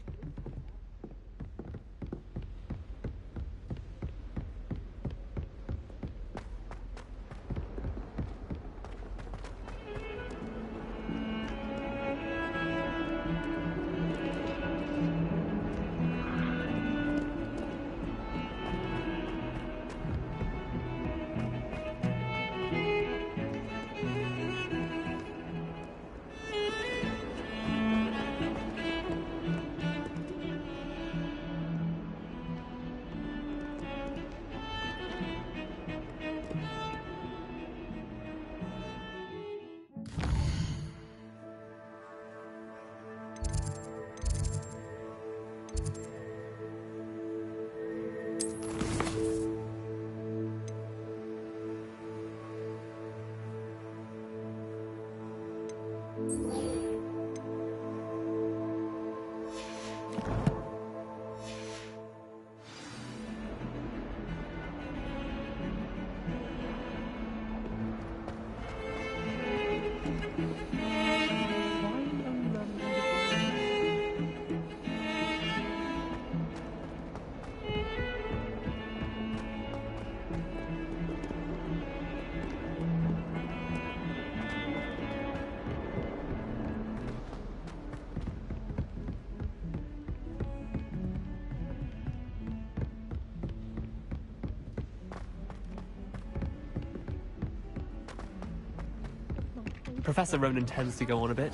Professor Ronan tends to go on a bit.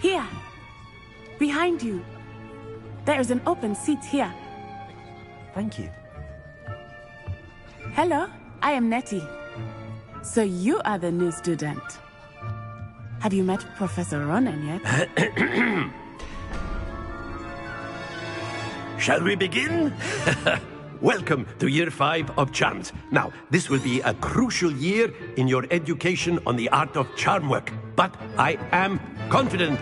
Here! Behind you! There is an open seat here. Thank you. Hello, I am Nettie. So you are the new student. Have you met Professor Ronan yet? Shall we begin? Welcome to Year 5 of Charms. Now, this will be a crucial year in your education on the art of charm work. But I am confident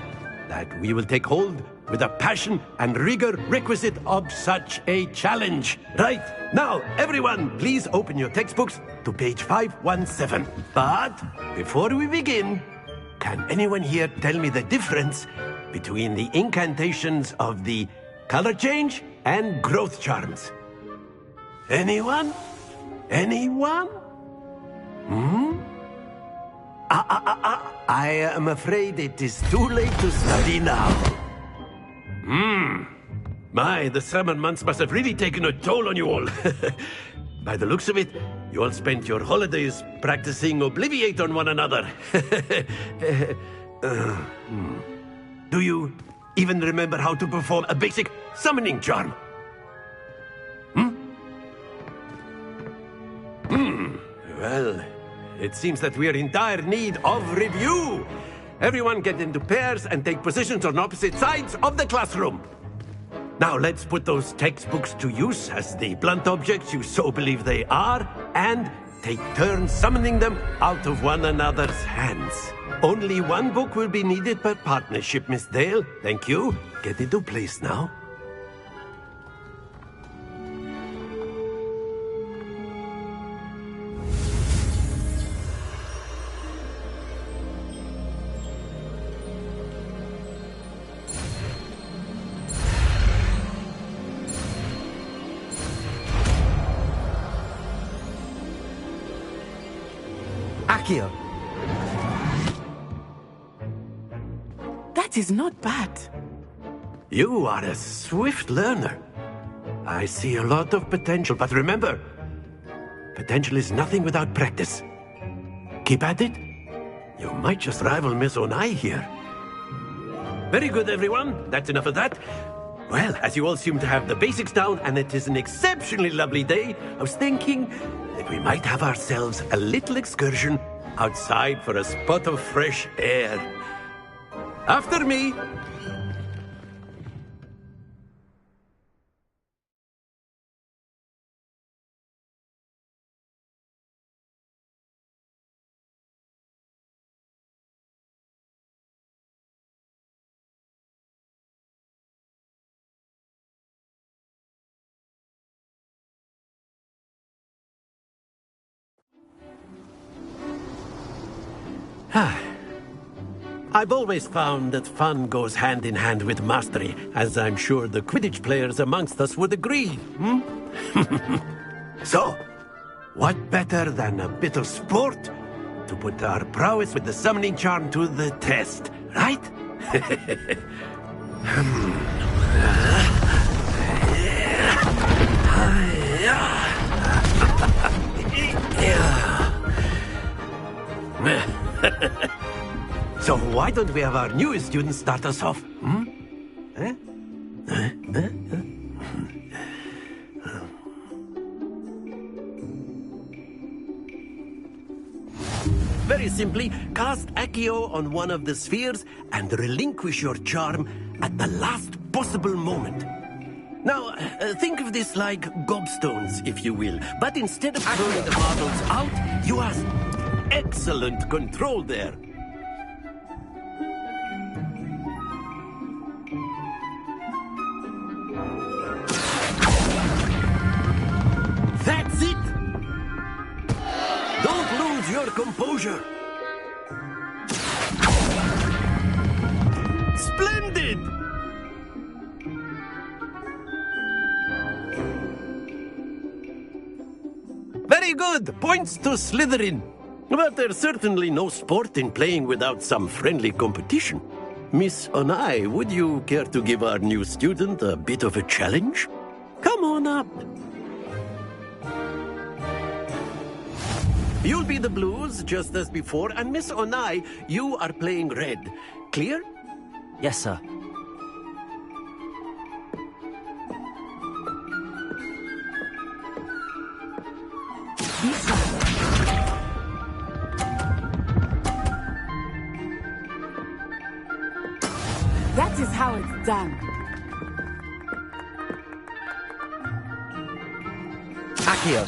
that we will take hold with the passion and rigor requisite of such a challenge. Right, now, everyone, please open your textbooks to page 517. But before we begin, can anyone here tell me the difference between the incantations of the color change and growth charms? Anyone? Anyone? I am afraid it is too late to study now. My, the summer months must have really taken a toll on you all. By the looks of it, you all spent your holidays practicing Obliviate on one another. Do you even remember how to perform a basic summoning charm? Well, it seems that we are in dire need of review. Everyone get into pairs and take positions on opposite sides of the classroom. Now let's put those textbooks to use as the blunt objects you so believe they are, and take turns summoning them out of one another's hands. Only one book will be needed per partnership, Miss Dale. Thank you. Get into place now. Accio. That is not bad. You are a swift learner. I see a lot of potential, but remember, potential is nothing without practice. Keep at it. You might just rival Miss Onai here. Very good, everyone. That's enough of that. Well, as you all seem to have the basics down, and it is an exceptionally lovely day, I was thinking that we might have ourselves a little excursion outside for a spot of fresh air. After me! I've always found that fun goes hand in hand with mastery, as I'm sure the Quidditch players amongst us would agree. So, what better than a bit of sport to put our prowess with the summoning charm to the test, right? So why don't we have our newest student start us off? Very simply, cast Accio on one of the spheres and relinquish your charm at the last possible moment. Now, think of this like gobstones, if you will. But instead of throwing the marbles out, you have excellent control there. That's it! Don't lose your composure. Splendid! Very good. Points to Slytherin. But there's certainly no sport in playing without some friendly competition. Miss Onai, would you care to give our new student a bit of a challenge? Come on up. You'll be the blues, just as before, and Miss Onai, you are playing red. Clear? Yes, sir. That is how it's done. Accio.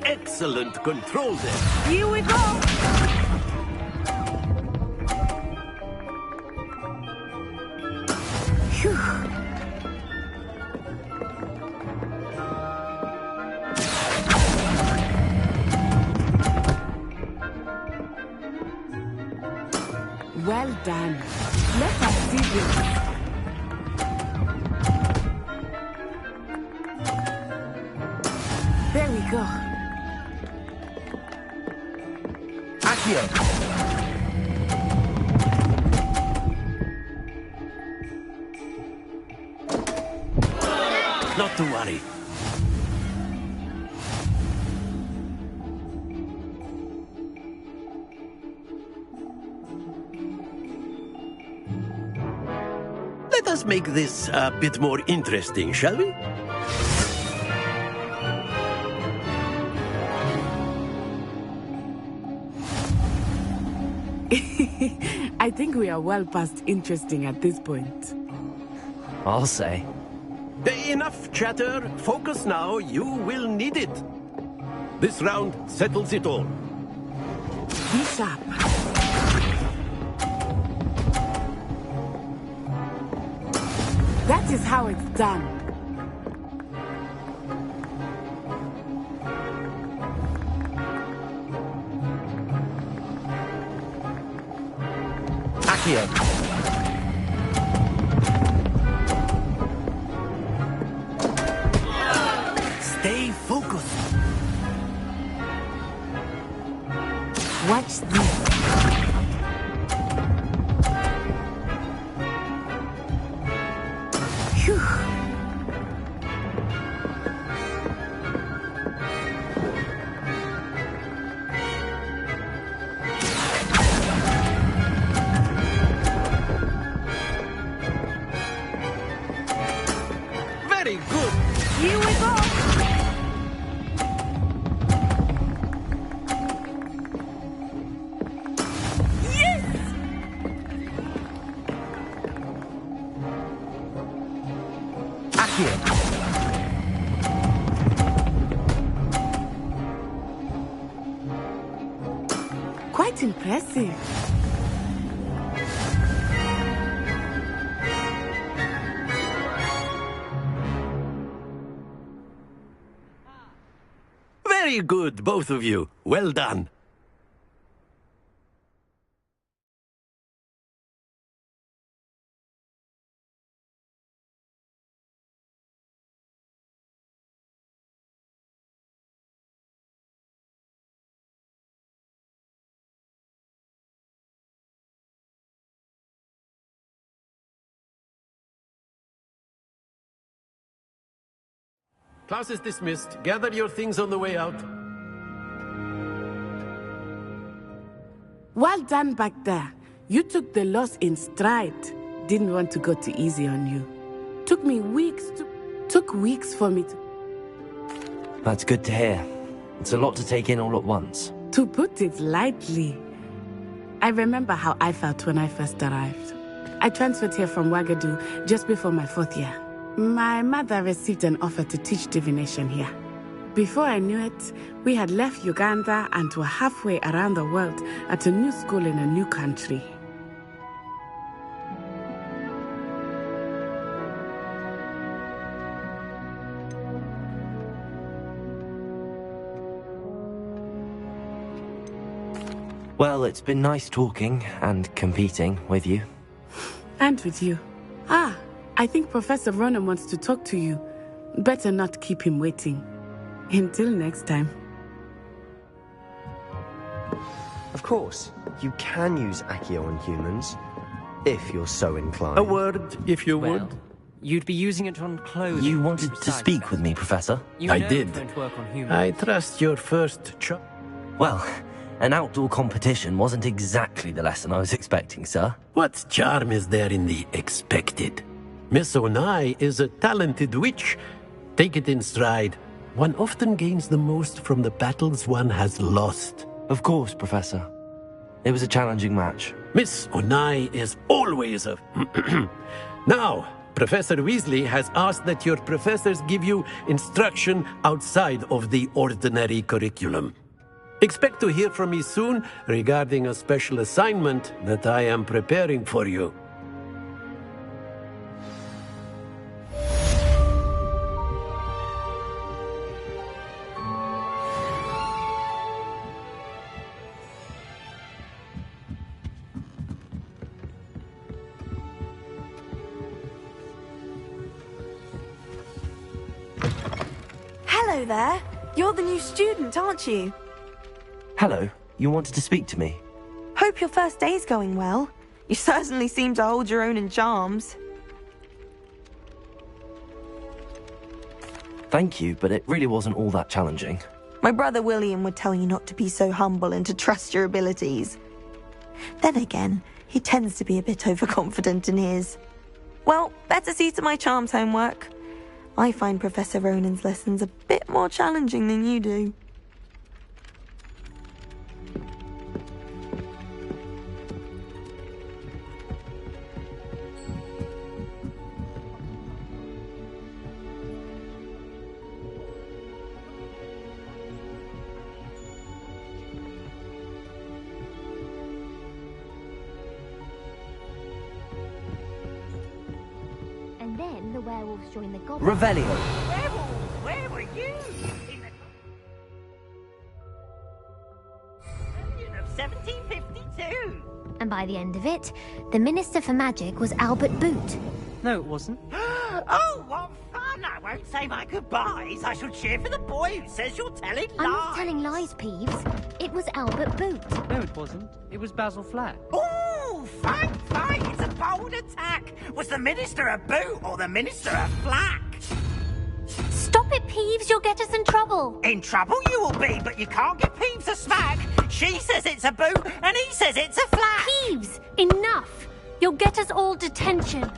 Excellent control there. Here we go. Phew. Well done. Let us see this. There we go. Accio. Not to worry. Let us make this a bit more interesting, shall we? I think we are well past interesting at this point. I'll say. Enough chatter. Focus now. You will need it. This round settles it all. Be sharp. That is how it's done. Accio. Stay focused. Watch this. Phew. Quite impressive. Very good, both of you. Well done. Class is dismissed. Gather your things on the way out. Well done back there. You took the loss in stride. Didn't want to go too easy on you. Took weeks for me to... That's good to hear. It's a lot to take in all at once. To put it lightly, I remember how I felt when I first arrived. I transferred here from Ouagadougou just before my 4th year. My mother received an offer to teach divination here. Before I knew it, we had left Uganda and were halfway around the world at a new school in a new country. Well, it's been nice talking and competing with you. And with you. Ah, I think Professor Ronan wants to talk to you. Better not keep him waiting. Until next time. Of course, you can use Accio on humans, if you're so inclined. A word, if you would. You'd be using it on clothing. You wanted to speak with me, Professor? I did. Don't work on humans. I trust your first Well, an outdoor competition wasn't exactly the lesson I was expecting, sir. What charm is there in the expected? Miss Onai is a talented witch. Take it in stride. One often gains the most from the battles one has lost. Of course, Professor. It was a challenging match. Miss Onai is always a... Now, Professor Weasley has asked that your professors give you instruction outside of the ordinary curriculum. Expect to hear from me soon regarding a special assignment that I am preparing for you. Hello there. You're the new student, aren't you? Hello. You wanted to speak to me? Hope your first day's going well. You certainly seem to hold your own in charms. Thank you, but it really wasn't all that challenging. My brother William would tell you not to be so humble and to trust your abilities. Then again, he tends to be a bit overconfident in his. Well, better see to my charms homework. I find Professor Ronan's lessons a bit more challenging than you do. And then the werewolves joined the goblins. Revelio. Where were you? In the of 1752. And by the end of it, the Minister for Magic was Albert Boot. No, it wasn't. Oh, what fun! I won't say my goodbyes. I shall cheer for the boy who says you're telling lies. I'm not telling lies, Peeves. It was Albert Boot. No, it wasn't. It was Basil Flack. Oh, fight! It's a bold attack. Was the Minister a boot or the Minister a flack? Stop it, Peeves. You'll get us in trouble. In trouble you will be, but you can't get Peeves a smack. She says it's a boot and he says it's a flack. Peeves, enough. You'll get us all detention.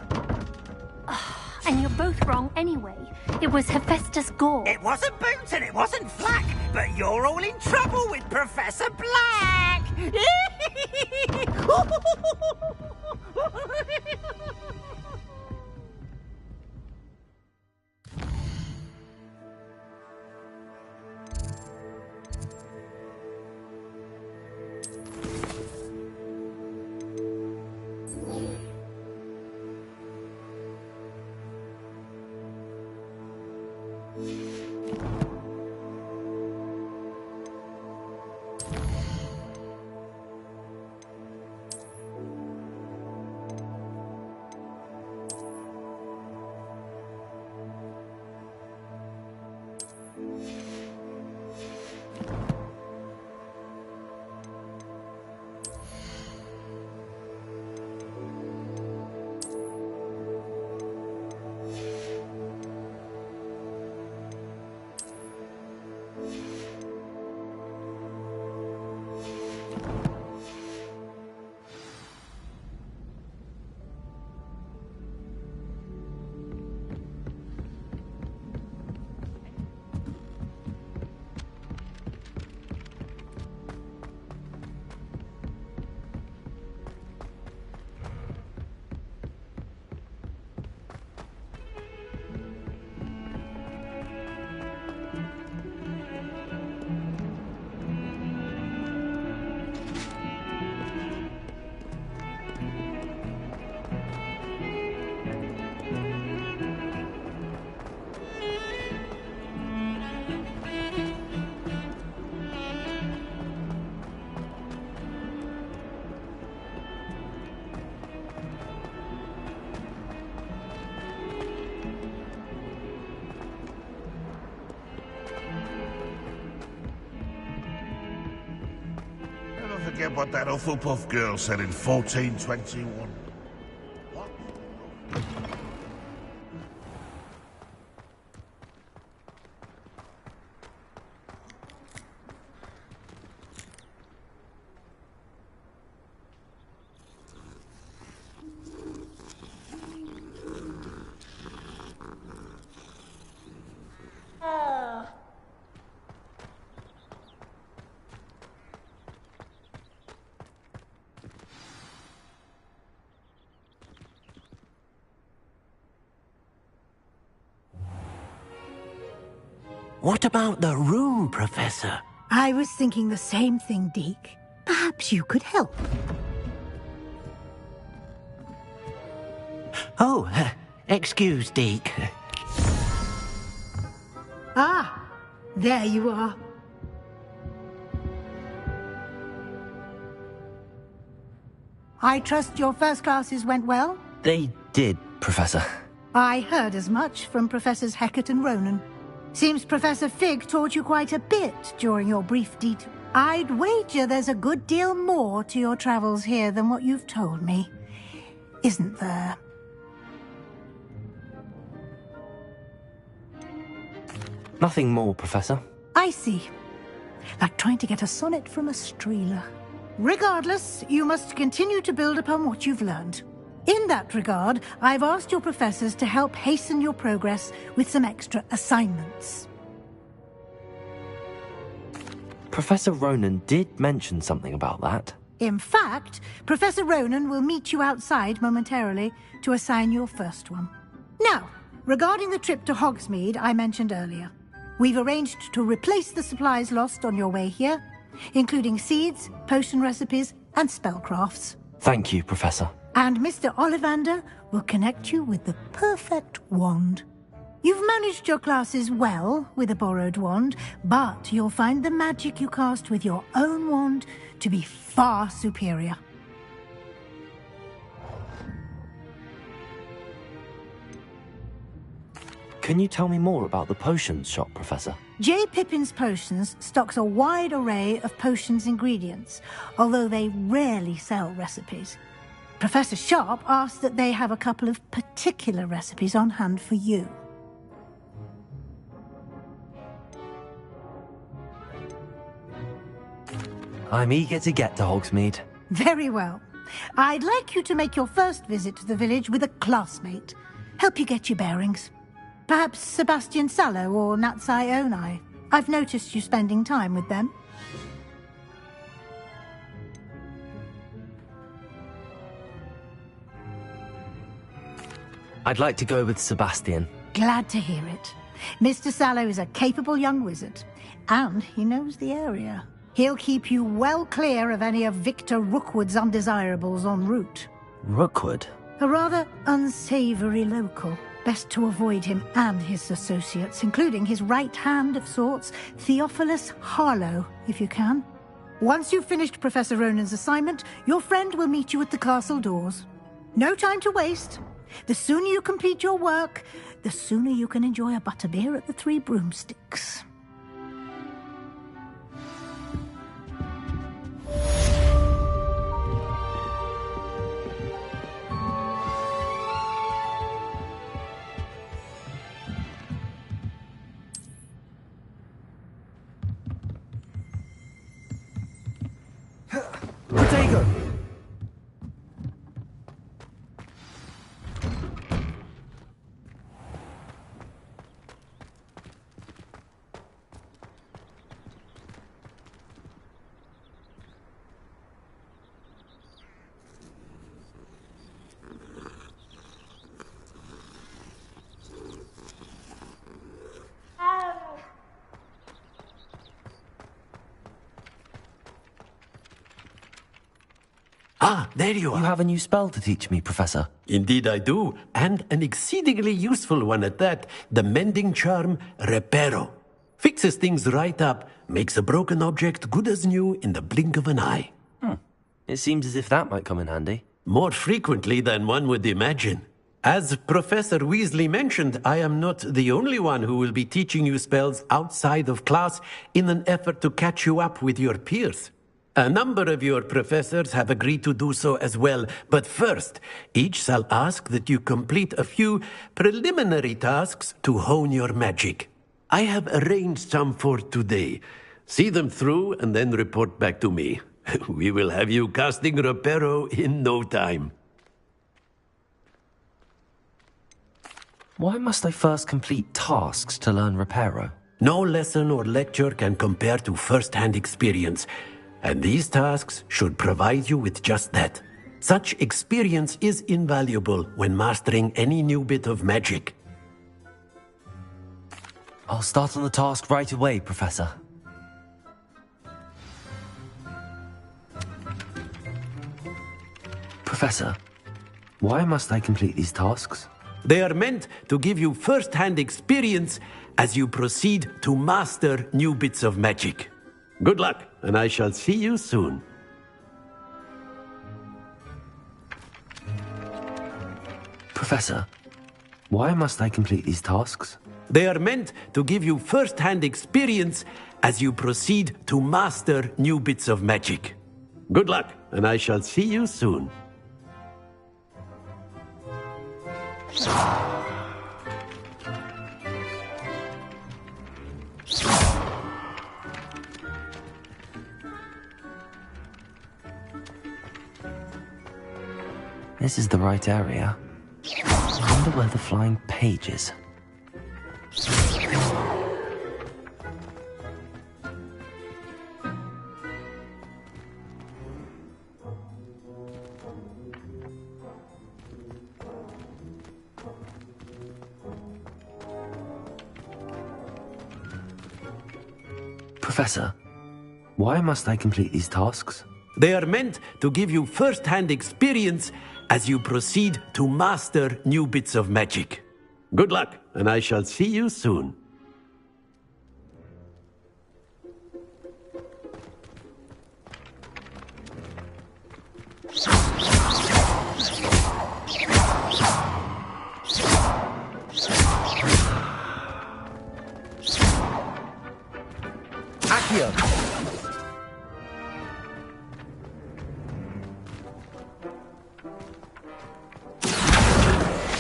And you're both wrong anyway. It was Hephaestus Gore. It wasn't boot and it wasn't flack, but you're all in trouble with Professor Black. forget what that Hufflepuff girl said in 1421. What about the room, Professor? I was thinking the same thing, Deke. Perhaps you could help. Oh, excuse, Deke. Ah, there you are. I trust your first classes went well? They did, Professor. I heard as much from Professors Hecat and Ronan. Seems Professor Fig taught you quite a bit during your brief detour. I'd wager there's a good deal more to your travels here than what you've told me. Isn't there? Nothing more, Professor. I see. Like trying to get a sonnet from a streeler. Regardless, you must continue to build upon what you've learned. In that regard, I've asked your professors to help hasten your progress with some extra assignments. Professor Ronan did mention something about that. In fact, Professor Ronan will meet you outside momentarily to assign your first one. Now, regarding the trip to Hogsmeade I mentioned earlier, we've arranged to replace the supplies lost on your way here, including seeds, potion recipes, and spellcrafts. Thank you, Professor. And Mr. Ollivander will connect you with the perfect wand. You've managed your classes well with a borrowed wand, but you'll find the magic you cast with your own wand to be far superior. Can you tell me more about the potions shop, Professor? J. Pippin's Potions stocks a wide array of potions ingredients, although they rarely sell recipes. Professor Sharp asked that they have a couple of particular recipes on hand for you. I'm eager to get to Hogsmeade. Very well. I'd like you to make your first visit to the village with a classmate. Help you get your bearings. Perhaps Sebastian Sallow or Natsai Onai. I've noticed you spending time with them. I'd like to go with Sebastian. Glad to hear it. Mr. Sallow is a capable young wizard, and he knows the area. He'll keep you well clear of any of Victor Rookwood's undesirables en route. Rookwood? A rather unsavory local. Best to avoid him and his associates, including his right hand of sorts, Theophilus Harlow, if you can. Once you've finished Professor Ronan's assignment, your friend will meet you at the castle doors. No time to waste. The sooner you complete your work, the sooner you can enjoy a butterbeer at the Three Broomsticks. Protego! Ah, there you are. You have a new spell to teach me, Professor. Indeed I do, and an exceedingly useful one at that. The mending charm, Reparo. Fixes things right up, makes a broken object good as new in the blink of an eye. It seems as if that might come in handy. More frequently than one would imagine. As Professor Weasley mentioned, I am not the only one who will be teaching you spells outside of class in an effort to catch you up with your peers. A number of your professors have agreed to do so as well, but first, each shall ask that you complete a few preliminary tasks to hone your magic. I have arranged some for today. See them through and then report back to me. We will have you casting Reparo in no time. Why must I first complete tasks to learn Reparo? No lesson or lecture can compare to first-hand experience, and these tasks should provide you with just that. Such experience is invaluable when mastering any new bit of magic. I'll start on the task right away, Professor. Professor, why must I complete these tasks? They are meant to give you first-hand experience as you proceed to master new bits of magic. Good luck, and I shall see you soon. Professor, why must I complete these tasks? They are meant to give you first-hand experience as you proceed to master new bits of magic. Good luck, and I shall see you soon. This is the right area. I wonder where the flying page is. Professor, why must I complete these tasks? They are meant to give you first-hand experience as you proceed to master new bits of magic. Good luck, and I shall see you soon. Accio!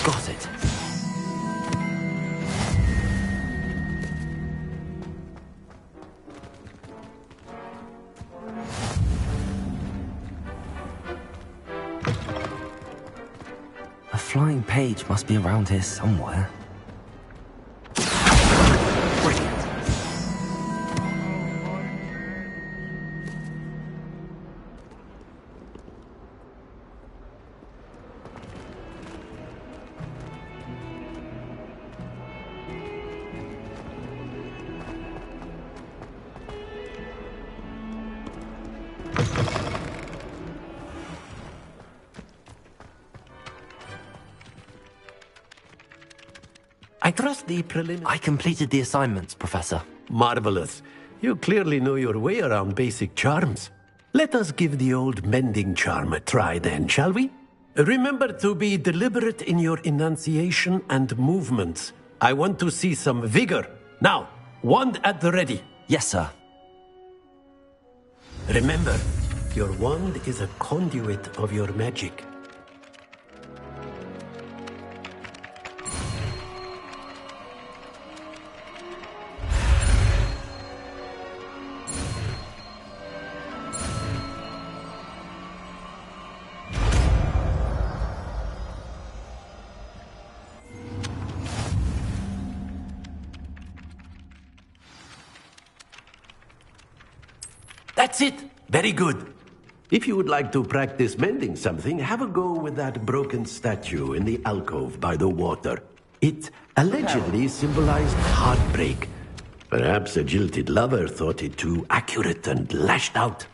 Got it. A flying page must be around here somewhere. I trust the preliminary... I completed the assignments, Professor. Marvelous. You clearly know your way around basic charms. Let us give the old mending charm a try then, shall we? Remember to be deliberate in your enunciation and movements. I want to see some vigor. Now, wand at the ready. Yes, sir. Remember, your wand is a conduit of your magic. That's it! Very good. If you would like to practice mending something, have a go with that broken statue in the alcove by the water. It allegedly symbolized heartbreak. Perhaps a jilted lover thought it too accurate and lashed out.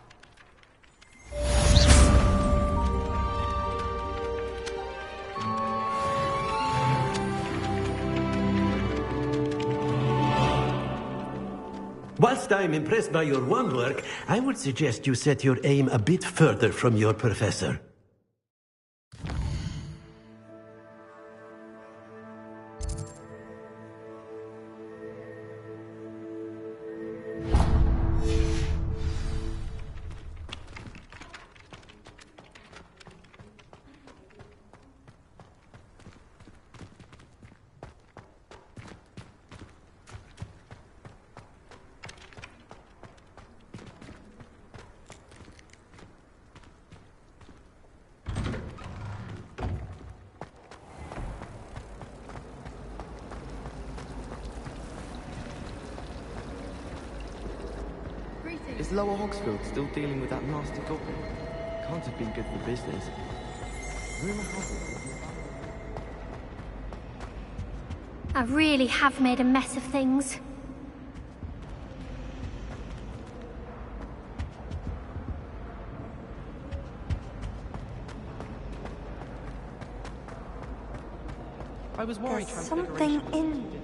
Whilst I'm impressed by your wand work, I would suggest you set your aim a bit further from your professor. Is Lower Hogsfield still dealing with that nasty goblin? Can't have been good for business. Rumour has it. I really have made a mess of things. I was worried. There's something in.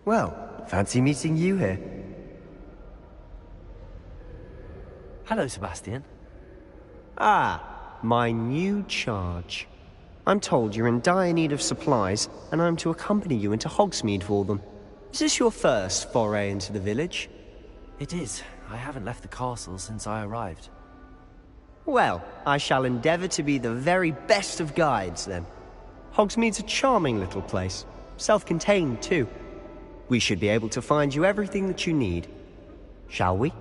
Well, fancy meeting you here. Hello, Sebastian. Ah, my new charge. I'm told you're in dire need of supplies, and I'm to accompany you into Hogsmeade for them. Is this your first foray into the village? It is. I haven't left the castle since I arrived. Well, I shall endeavour to be the very best of guides, then. Hogsmeade's a charming little place. Self-contained, too. We should be able to find you everything that you need. Shall we?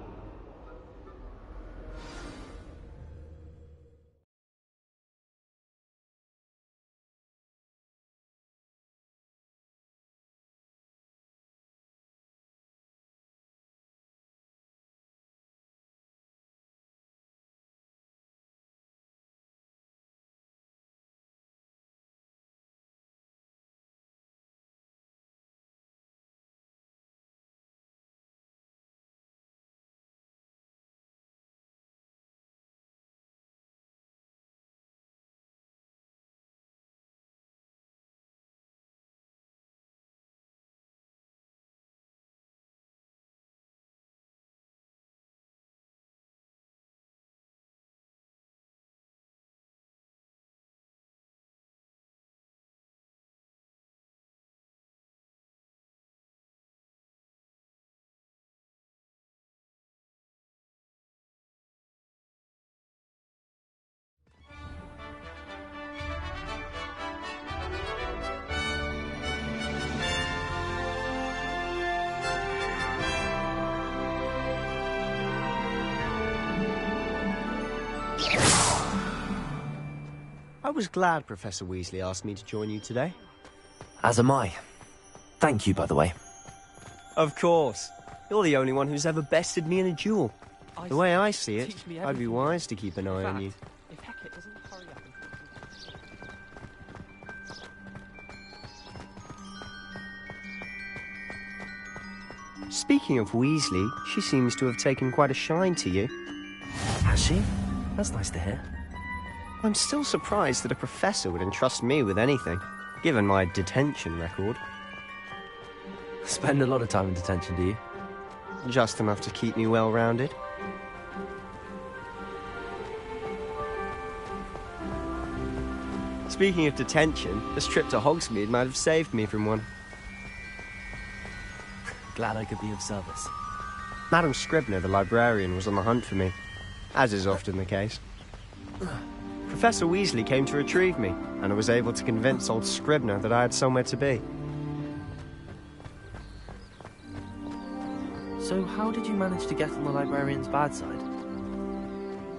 I was glad Professor Weasley asked me to join you today. As am I. Thank you, by the way. Of course. You're the only one who's ever bested me in a duel. The way I see it, I'd be wise to keep an eye on you. If Hecate doesn't hurry up and... Speaking of Weasley, she seems to have taken quite a shine to you. Has she? That's nice to hear. I'm still surprised that a professor would entrust me with anything, given my detention record. Spend a lot of time in detention, do you? Just enough to keep me well-rounded. Speaking of detention, this trip to Hogsmeade might have saved me from one. Glad I could be of service. Madam Scribner, the librarian, was on the hunt for me, as is often the case. Professor Weasley came to retrieve me, and I was able to convince old Scribner that I had somewhere to be. So how did you manage to get on the librarian's bad side?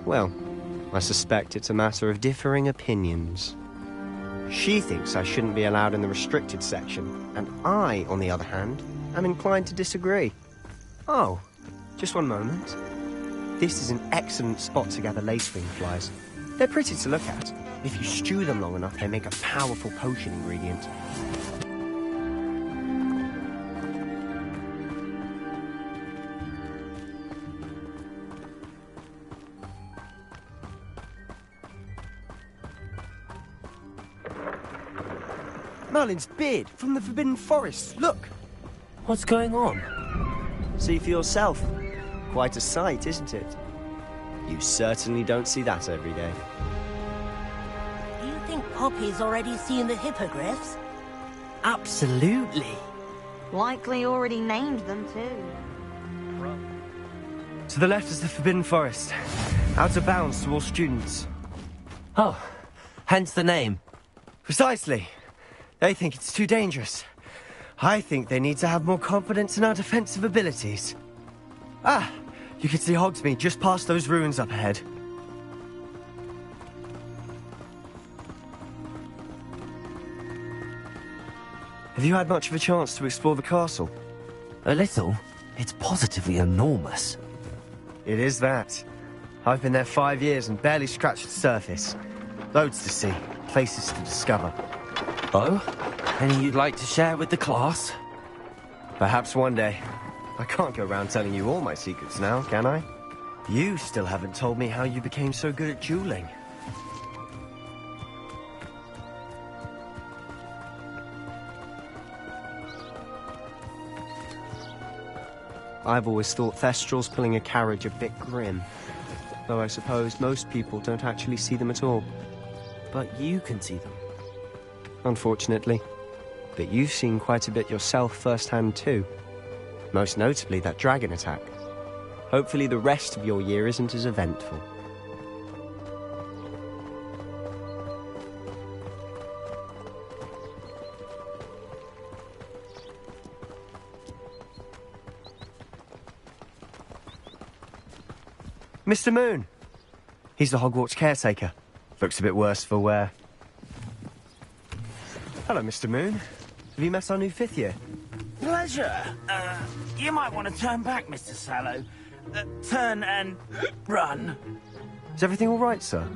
Well, I suspect it's a matter of differing opinions. She thinks I shouldn't be allowed in the restricted section, and I, on the other hand, am inclined to disagree. Oh, just one moment. This is an excellent spot to gather lacewing flies. They're pretty to look at. If you stew them long enough, they make a powerful potion ingredient. Merlin's beard from the Forbidden Forest. Look! What's going on? See for yourself. Quite a sight, isn't it? You certainly don't see that every day. Do you think Poppy's already seen the hippogriffs? Absolutely. Likely already named them too. To the left is the Forbidden Forest. Out of bounds to all students. Oh, hence the name. Precisely. They think it's too dangerous. I think they need to have more confidence in our defensive abilities. Ah, you can see Hogsmeade just past those ruins up ahead. Have you had much of a chance to explore the castle? A little. It's positively enormous. It is that. I've been there 5 years and barely scratched the surface. Loads to see, places to discover. Oh? Any you'd like to share with the class? Perhaps one day. I can't go around telling you all my secrets now, can I? You still haven't told me how you became so good at dueling. I've always thought Thestrals pulling a carriage a bit grim. Though I suppose most people don't actually see them at all. But you can see them. Unfortunately. But you've seen quite a bit yourself firsthand too. Most notably that dragon attack. Hopefully the rest of your year isn't as eventful. Mr. Moon! He's the Hogwarts caretaker. Looks a bit worse for wear. Hello, Mr. Moon. Have you met our new 5th year? Pleasure. You might want to turn back, Mr. Sallow. Turn and run. Is everything all right, sir?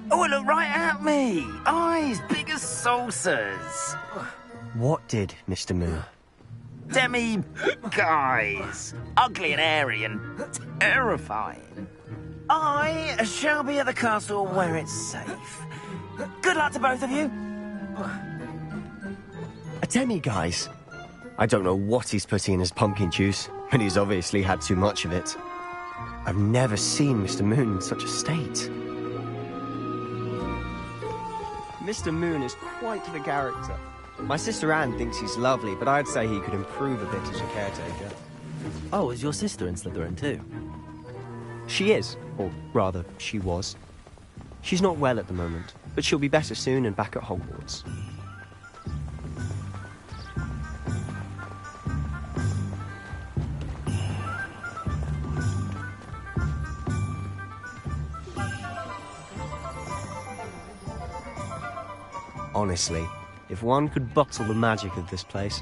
Oh, look right at me. Eyes big as saucers. What did, Mr. Moon? Guys. Ugly and airy and terrifying. I shall be at the castle where it's safe. Good luck to both of you. A demi-guise? I don't know what he's putting in his pumpkin juice, but he's obviously had too much of it. I've never seen Mr. Moon in such a state. Mr. Moon is quite the character. My sister Anne thinks he's lovely, but I'd say he could improve a bit as a caretaker. Oh, is your sister in Slytherin too? She is, or rather, she was. She's not well at the moment, but she'll be better soon and back at Hogwarts. Honestly, if one could bottle the magic of this place.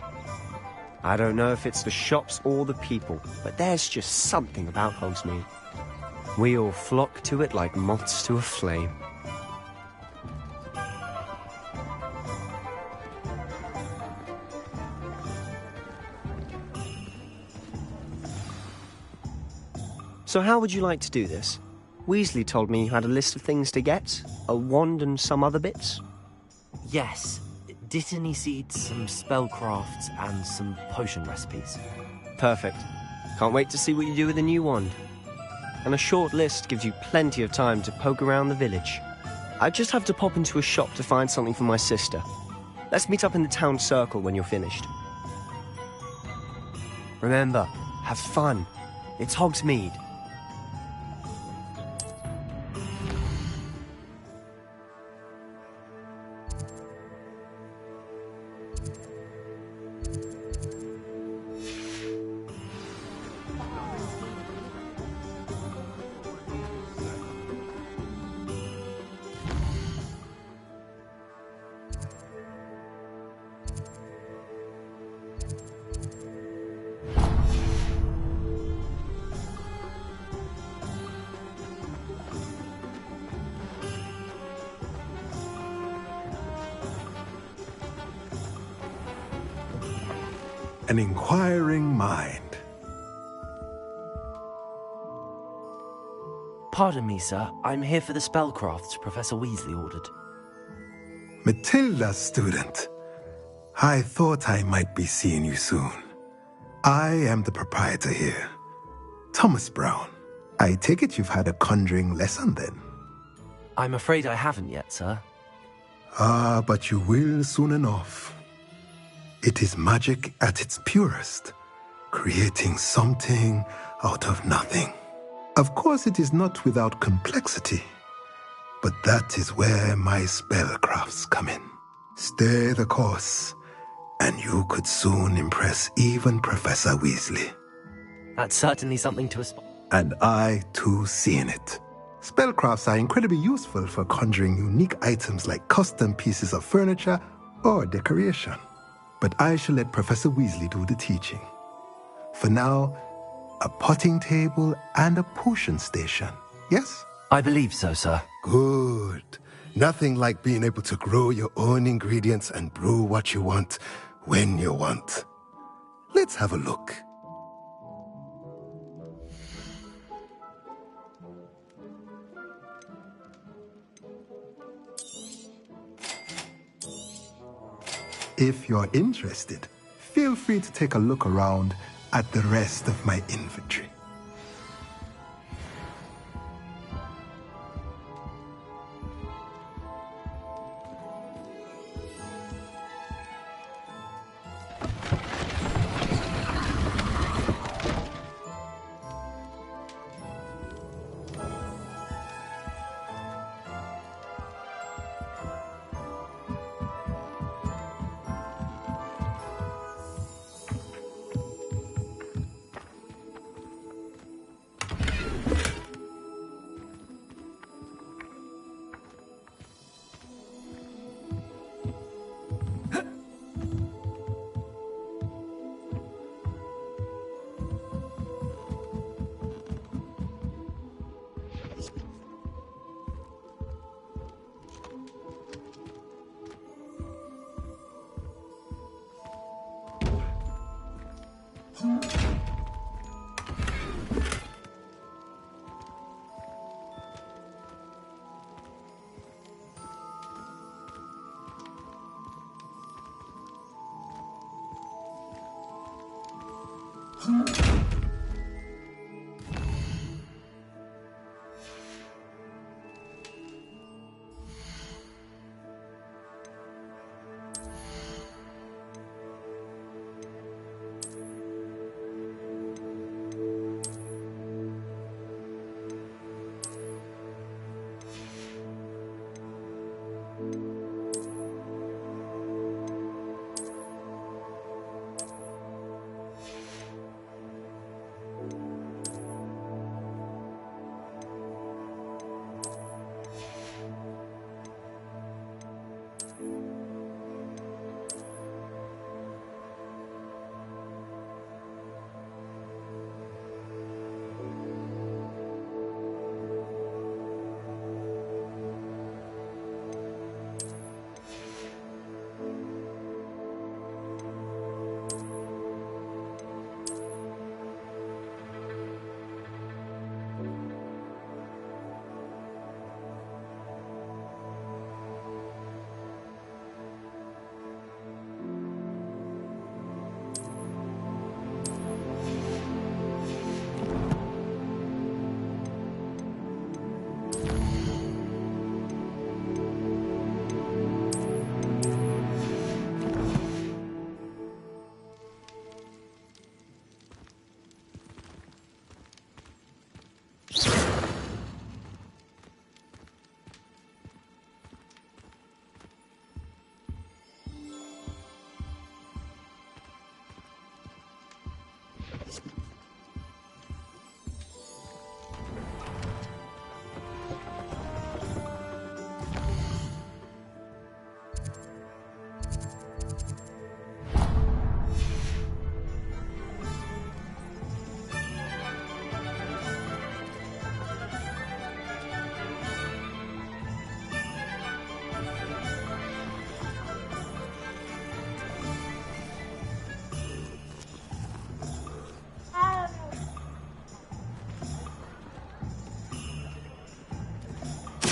I don't know if it's the shops or the people, but there's just something about Hogsmeade. We all flock to it like moths to a flame. So how would you like to do this? Weasley told me you had a list of things to get, a wand and some other bits. Yes. Dittany seeds, some spellcrafts, and some potion recipes. Perfect. Can't wait to see what you do with the new wand. And a short list gives you plenty of time to poke around the village. I just have to pop into a shop to find something for my sister. Let's meet up in the town circle when you're finished. Remember, have fun. It's Hogsmeade. An inquiring mind. Pardon me, sir. I'm here for the spellcrafts Professor Weasley ordered. Matilda, student. I thought I might be seeing you soon. I am the proprietor here, Thomas Brown. I take it you've had a conjuring lesson then? I'm afraid I haven't yet, sir. Ah, but you will soon enough. It is magic at its purest, creating something out of nothing. Of course, it is not without complexity, but that is where my spellcrafts come in. Stay the course, and you could soon impress even Professor Weasley. That's certainly something to aspire. And I, too, see in it. Spellcrafts are incredibly useful for conjuring unique items like custom pieces of furniture or decoration. But I shall let Professor Weasley do the teaching. For now, a potting table and a potion station, yes? I believe so, sir. Good. Nothing like being able to grow your own ingredients and brew what you want when you want. Let's have a look. If you're interested, feel free to take a look around at the rest of my inventory.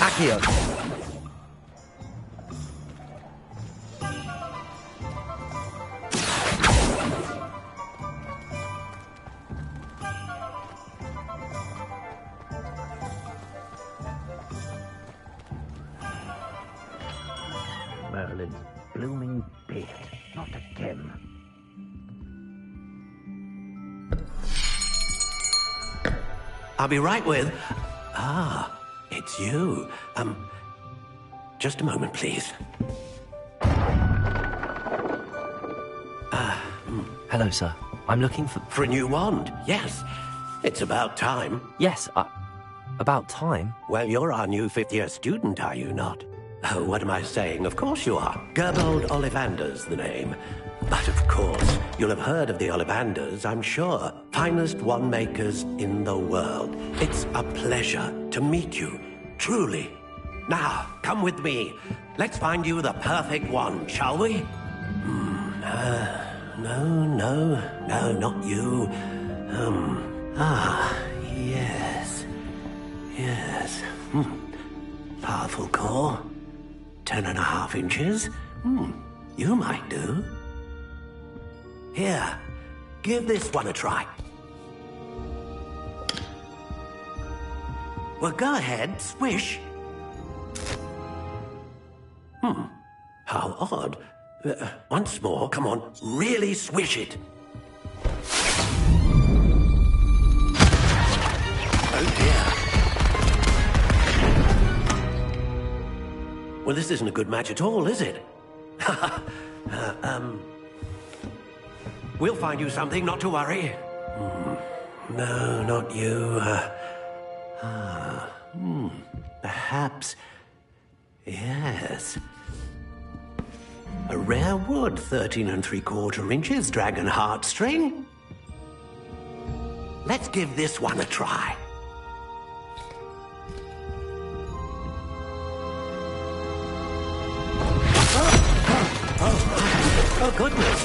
Accio. Merlin's blooming beard, not a gem. I'll be right with... Ah, it's you. Just a moment, please. Hello, sir. I'm looking for... For a new wand, yes. It's about time. Yes, about time? Well, you're our new fifth-year student, are you not? Oh, what am I saying? Of course you are. Gerbold Ollivander's the name. But of course, you'll have heard of the Ollivanders, I'm sure. Finest wand makers in the world. It's a pleasure to meet you, truly. Now, come with me. Let's find you the perfect wand, shall we? No, not you. Yes. Powerful core. 10.5 inches. You might do. Here, give this one a try. Well, go ahead, swish. How odd. Once more, come on, really swish it. Oh dear. Well, this isn't a good match at all, is it? We'll find you something, not to worry. No, not you. Perhaps... Yes. A rare wood, 13 3/4 inches, dragon heartstring. Let's give this one a try. Oh, goodness.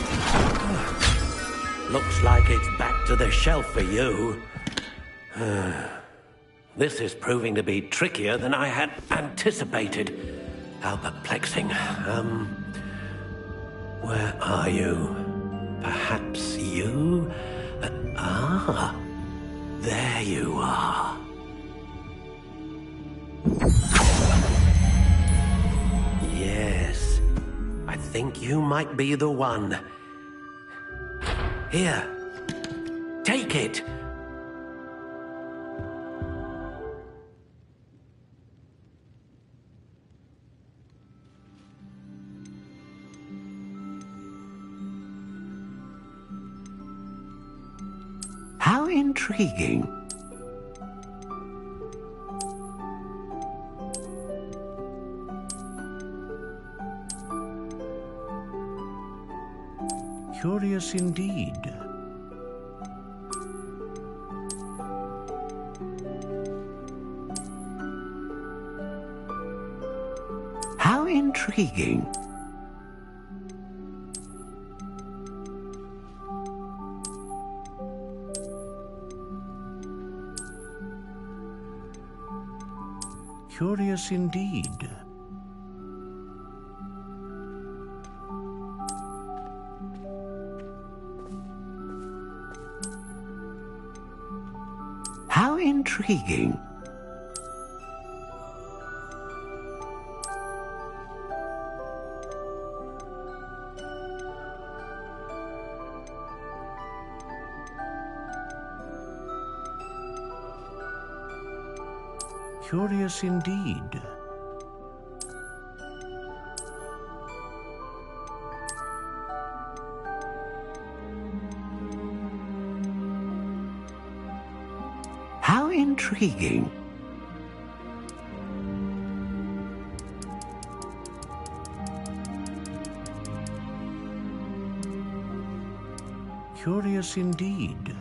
Looks like it's back to the shelf for you. This is proving to be trickier than I had anticipated. How perplexing. Where are you? Perhaps you? There you are. Yes, I think you might be the one. Here, take it. How intriguing. Curious indeed. How intriguing. Curious indeed. How intriguing. Curious indeed. How intriguing. Curious indeed.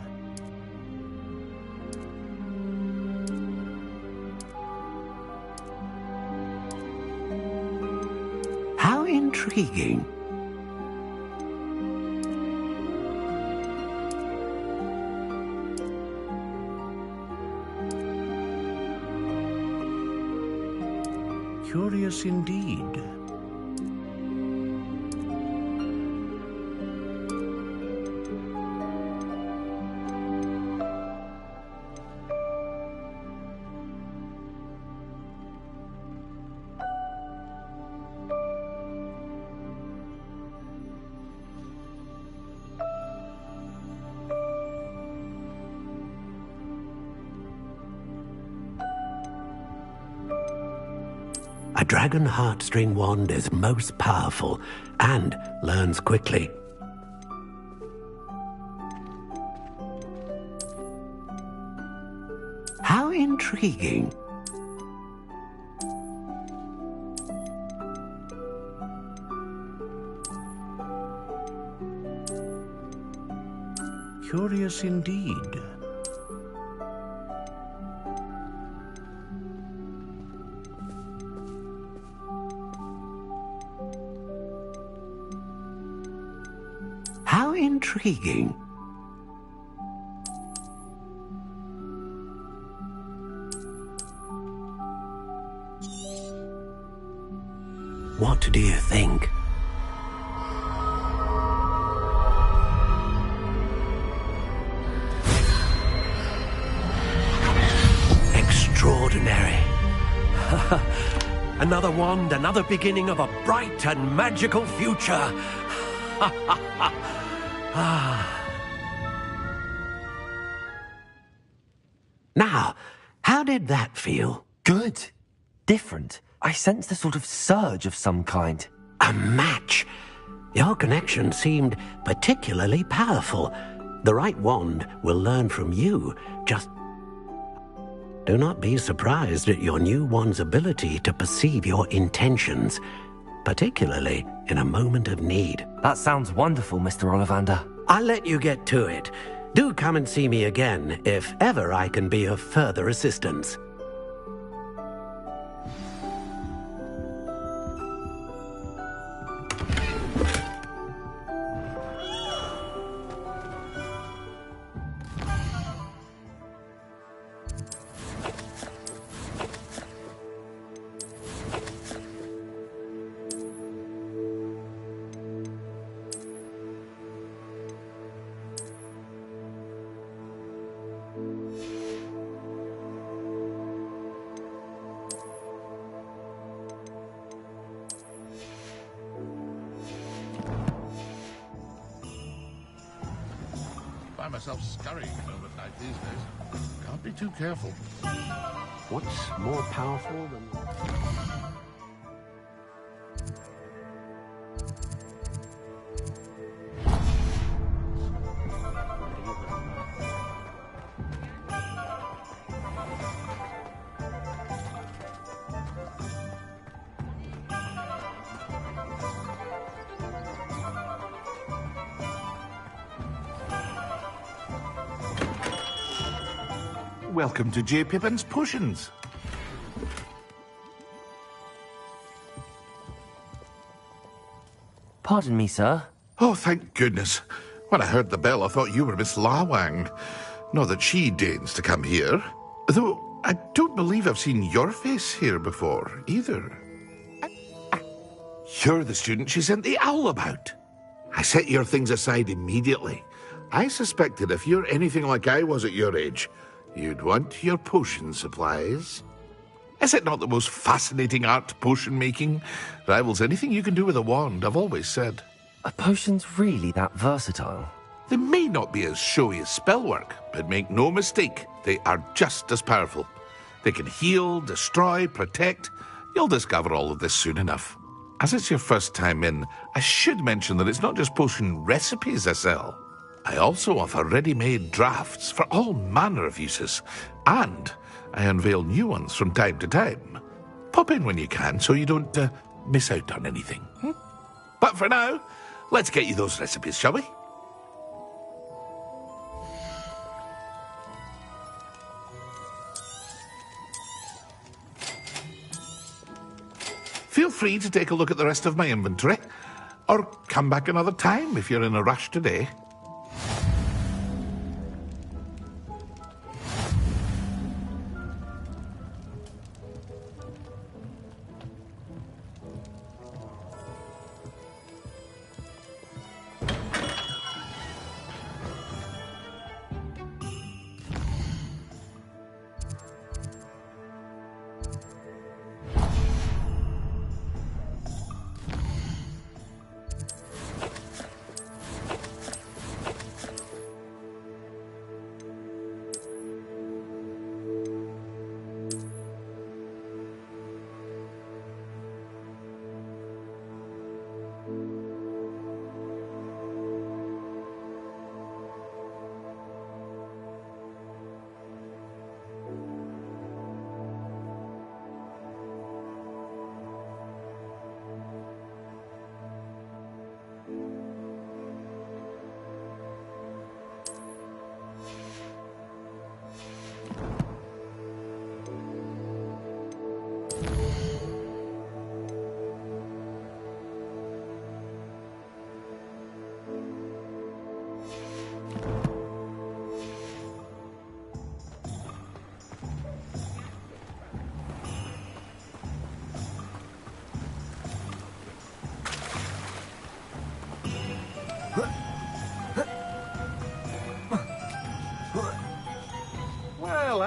How intriguing. Curious indeed. A dragon heartstring wand is most powerful and learns quickly. intriguing. Curious indeed. How intriguing. What do you think? Extraordinary. Another wand, another beginning of a bright and magical future. Now, how did that feel? Good. Different. I sensed a sort of surge of some kind. A match. Your connection seemed particularly powerful. The right wand will learn from you. Just do not be surprised at your new wand's ability to perceive your intentions, particularly in a moment of need. That sounds wonderful, Mr. Ollivander. I'll let you get to it. Do come and see me again if ever I can be of further assistance. Find myself scurrying home at night these days. Can't be too careful. What's more powerful than... Welcome to J. Pippin's Potions. Pardon me, sir. Oh, thank goodness. When I heard the bell, I thought you were Miss Lawang. Not that she deigns to come here. Though I don't believe I've seen your face here before, either. You're the student she sent the owl about. I set your things aside immediately. I suspected if you're anything like I was at your age, you'd want your potion supplies. Is it not the most fascinating art, potion making? Rivals anything you can do with a wand, I've always said. Are potions really that versatile? They may not be as showy as spellwork, but make no mistake, they are just as powerful. They can heal, destroy, protect. You'll discover all of this soon enough. As it's your first time in, I should mention that it's not just potion recipes I sell. I also offer ready-made drafts for all manner of uses, and I unveil new ones from time to time. Pop in when you can so you don't miss out on anything. But for now, let's get you those recipes, shall we? Feel free to take a look at the rest of my inventory, or come back another time if you're in a rush today.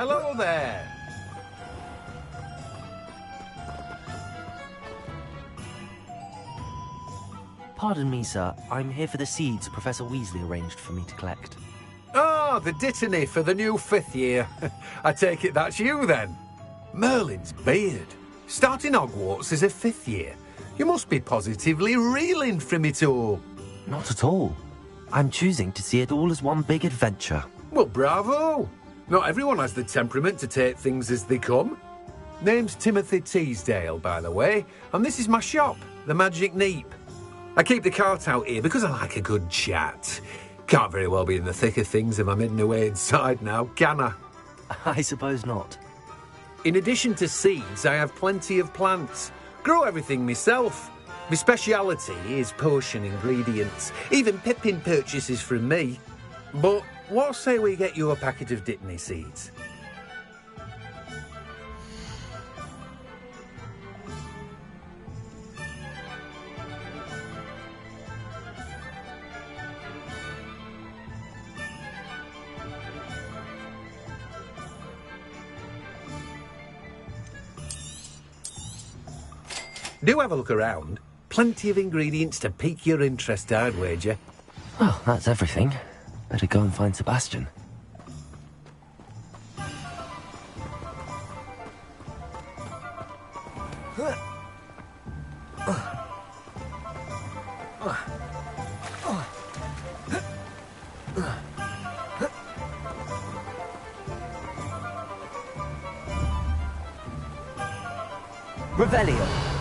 Hello there. Pardon me, sir. I'm here for the seeds Professor Weasley arranged for me to collect. Ah, the dittany for the new 5th year. I take it that's you, then. Merlin's beard. Starting Hogwarts as a 5th year. You must be positively reeling from it all. Not at all. I'm choosing to see it all as one big adventure. Well, bravo. Not everyone has the temperament to take things as they come. Name's Timothy Teasdale, by the way, and this is my shop, the Magic Neep. I keep the cart out here because I like a good chat. Can't very well be in the thick of things if I'm hidden away inside now, can I? I suppose not. In addition to seeds, I have plenty of plants. Grow everything myself. My speciality is potion ingredients. Even Pippin purchases from me. But what say we get you a packet of Dittany seeds? Do have a look around. Plenty of ingredients to pique your interest, I'd wager. Well, that's everything. Better go and find Sebastian. Revelio.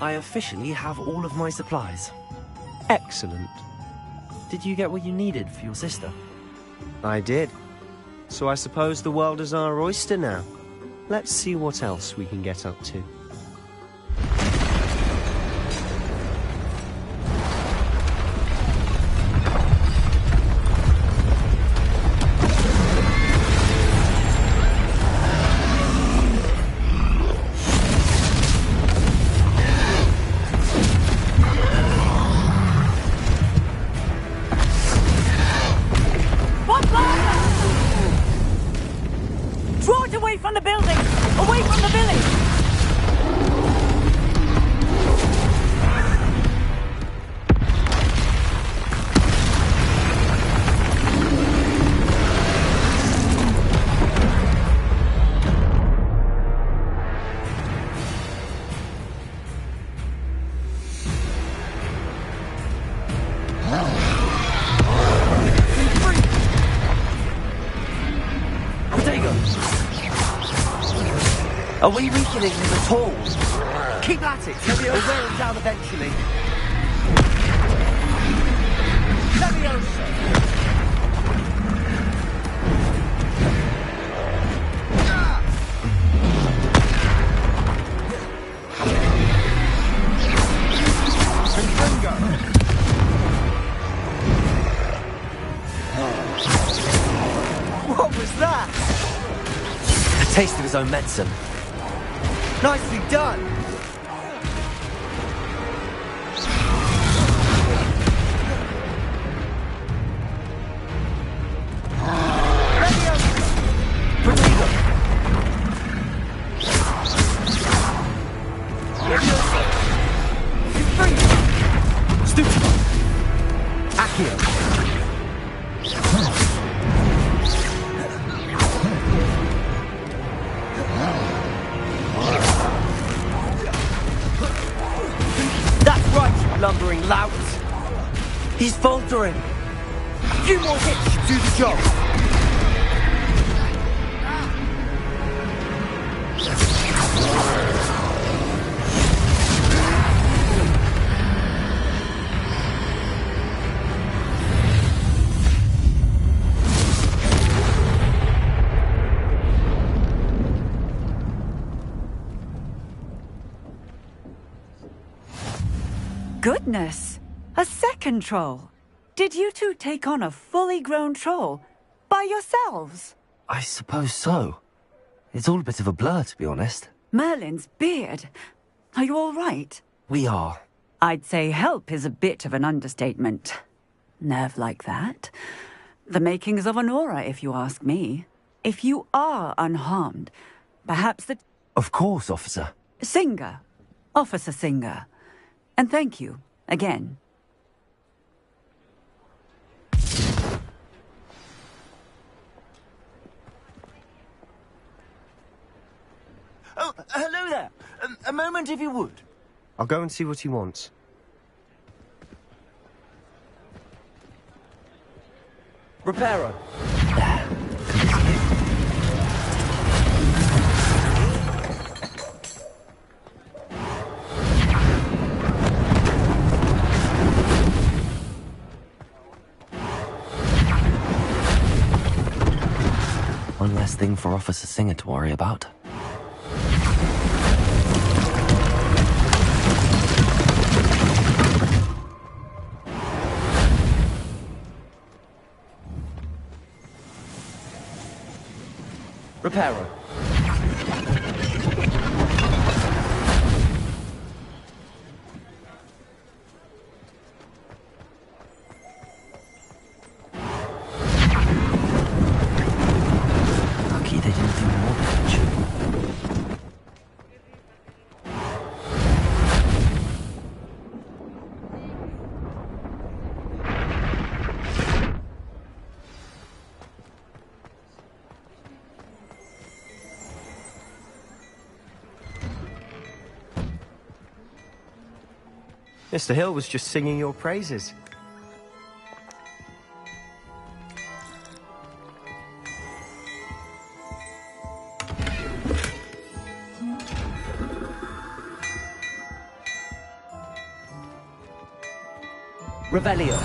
I officially have all of my supplies. Excellent. Did you get what you needed for your sister? I did. So I suppose the world is our oyster now. Let's see what else we can get up to. Are we weakening him at all? Keep at it! We'll wear him down eventually. Leviosa! What was that? A taste of his own medicine. Nicely done! Lumbering lout. He's faltering. A few more hits should do the job. Goodness! A second troll! Did you two take on a fully grown troll by yourselves? I suppose so. It's all a bit of a blur, to be honest. Merlin's beard. Are you all right? We are. I'd say help is a bit of an understatement. Nerve like that. The makings of an aura, if you ask me. If you are unharmed, perhaps the... Of course, officer. Singer. Officer Singer. And thank you, again. Oh, hello there. A moment, if you would. I'll go and see what he wants. Reparo. One less thing for Officer Singer to worry about. Reparo. Lucky they didn't do more damage. Mr. Hill was just singing your praises. Revelio.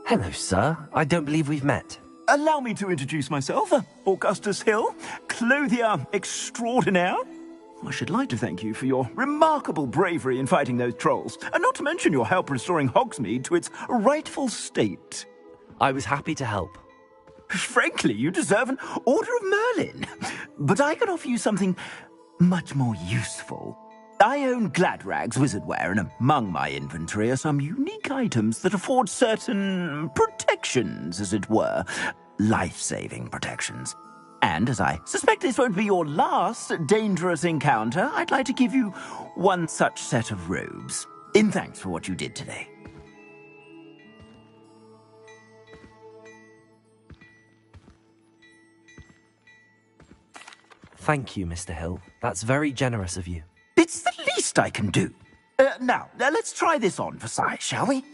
Hello, sir. I don't believe we've met. Allow me to introduce myself, Augustus Hill, clothier extraordinaire. I should like to thank you for your remarkable bravery in fighting those trolls, and not to mention your help restoring Hogsmeade to its rightful state. I was happy to help. Frankly, you deserve an Order of Merlin. But I can offer you something much more useful. I own Gladrag's wizardware, and among my inventory are some unique items that afford certain protections, as it were. Life-saving protections. And as I suspect this won't be your last dangerous encounter, I'd like to give you one such set of robes, in thanks for what you did today. Thank you, Mr. Hill. That's very generous of you. It's the least I can do. Now, let's try this on for size, shall we?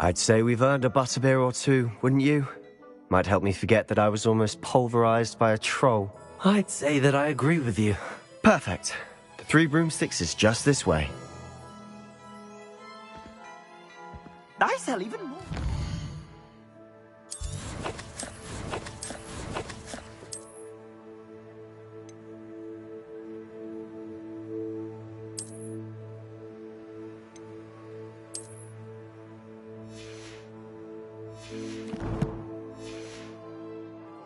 I'd say we've earned a butterbeer or two, wouldn't you? Might help me forget that I was almost pulverized by a troll. I'd say that I agree with you. Perfect. The 3 broomsticks is just this way. I sell even more.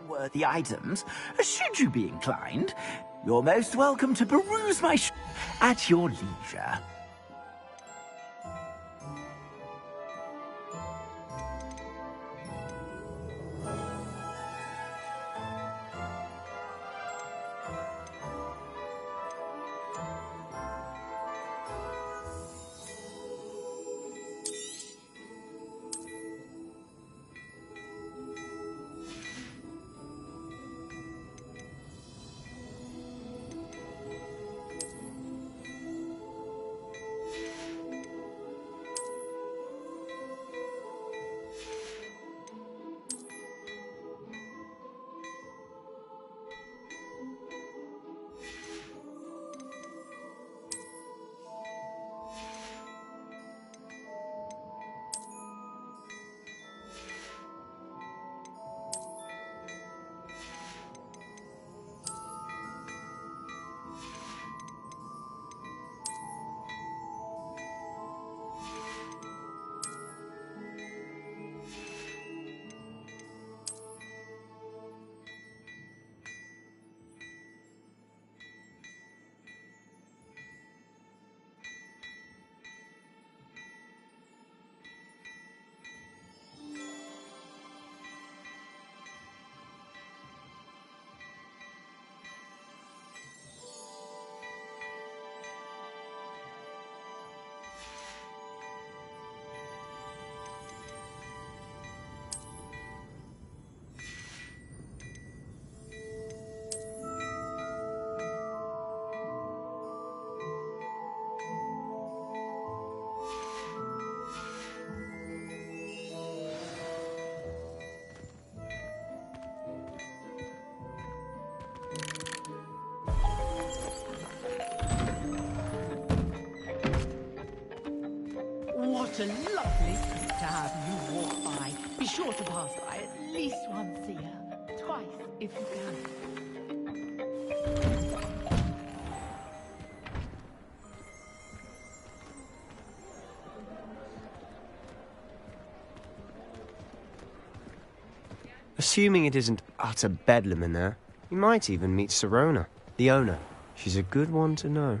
Worthy items, should you be inclined. You're most welcome to peruse my at your leisure. What a lovely sight to have you walk by. Be sure to pass by at least once a year. Twice, if you can. Assuming it isn't utter bedlam in there, you might even meet Sirona, the owner. She's a good one to know.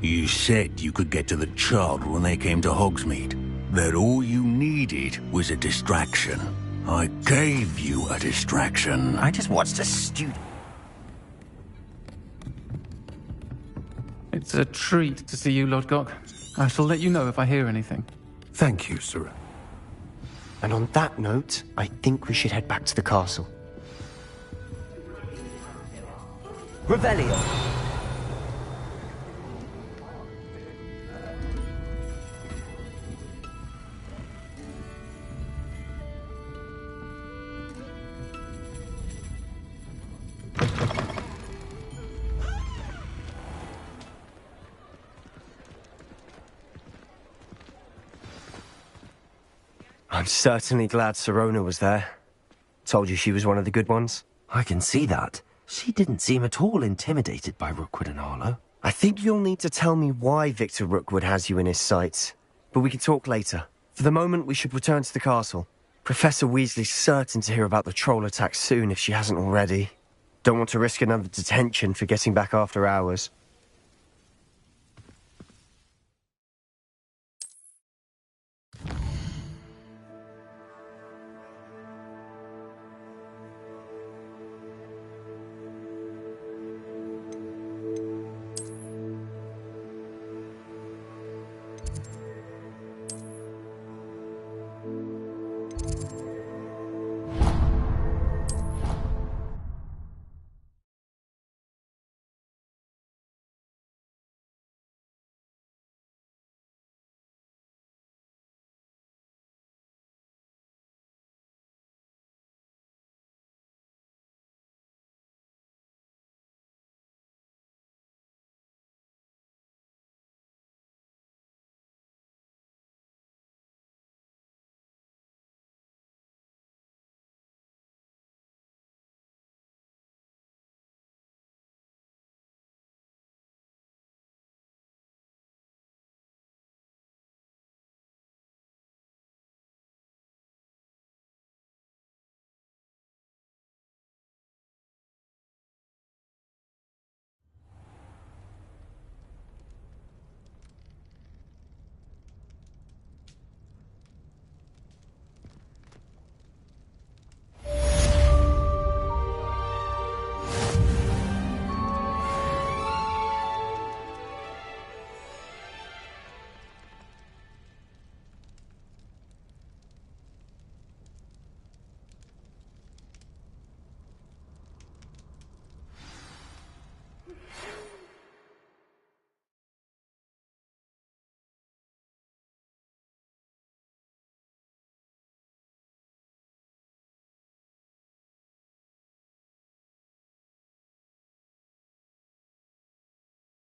You said you could get to the child when they came to Hogsmeade. That all you needed was a distraction. I gave you a distraction. I just watched a student. It's a treat to see you, Lord Gok. I shall let you know if I hear anything. Thank you, sir. And on that note, I think we should head back to the castle. Revelio. I'm certainly glad Sirona was there. Told you she was one of the good ones. I can see that. She didn't seem at all intimidated by Rookwood and Arlo. I think you'll need to tell me why Victor Rookwood has you in his sights. But we can talk later. For the moment, we should return to the castle. Professor Weasley's certain to hear about the troll attack soon if she hasn't already. Don't want to risk another detention for getting back after hours.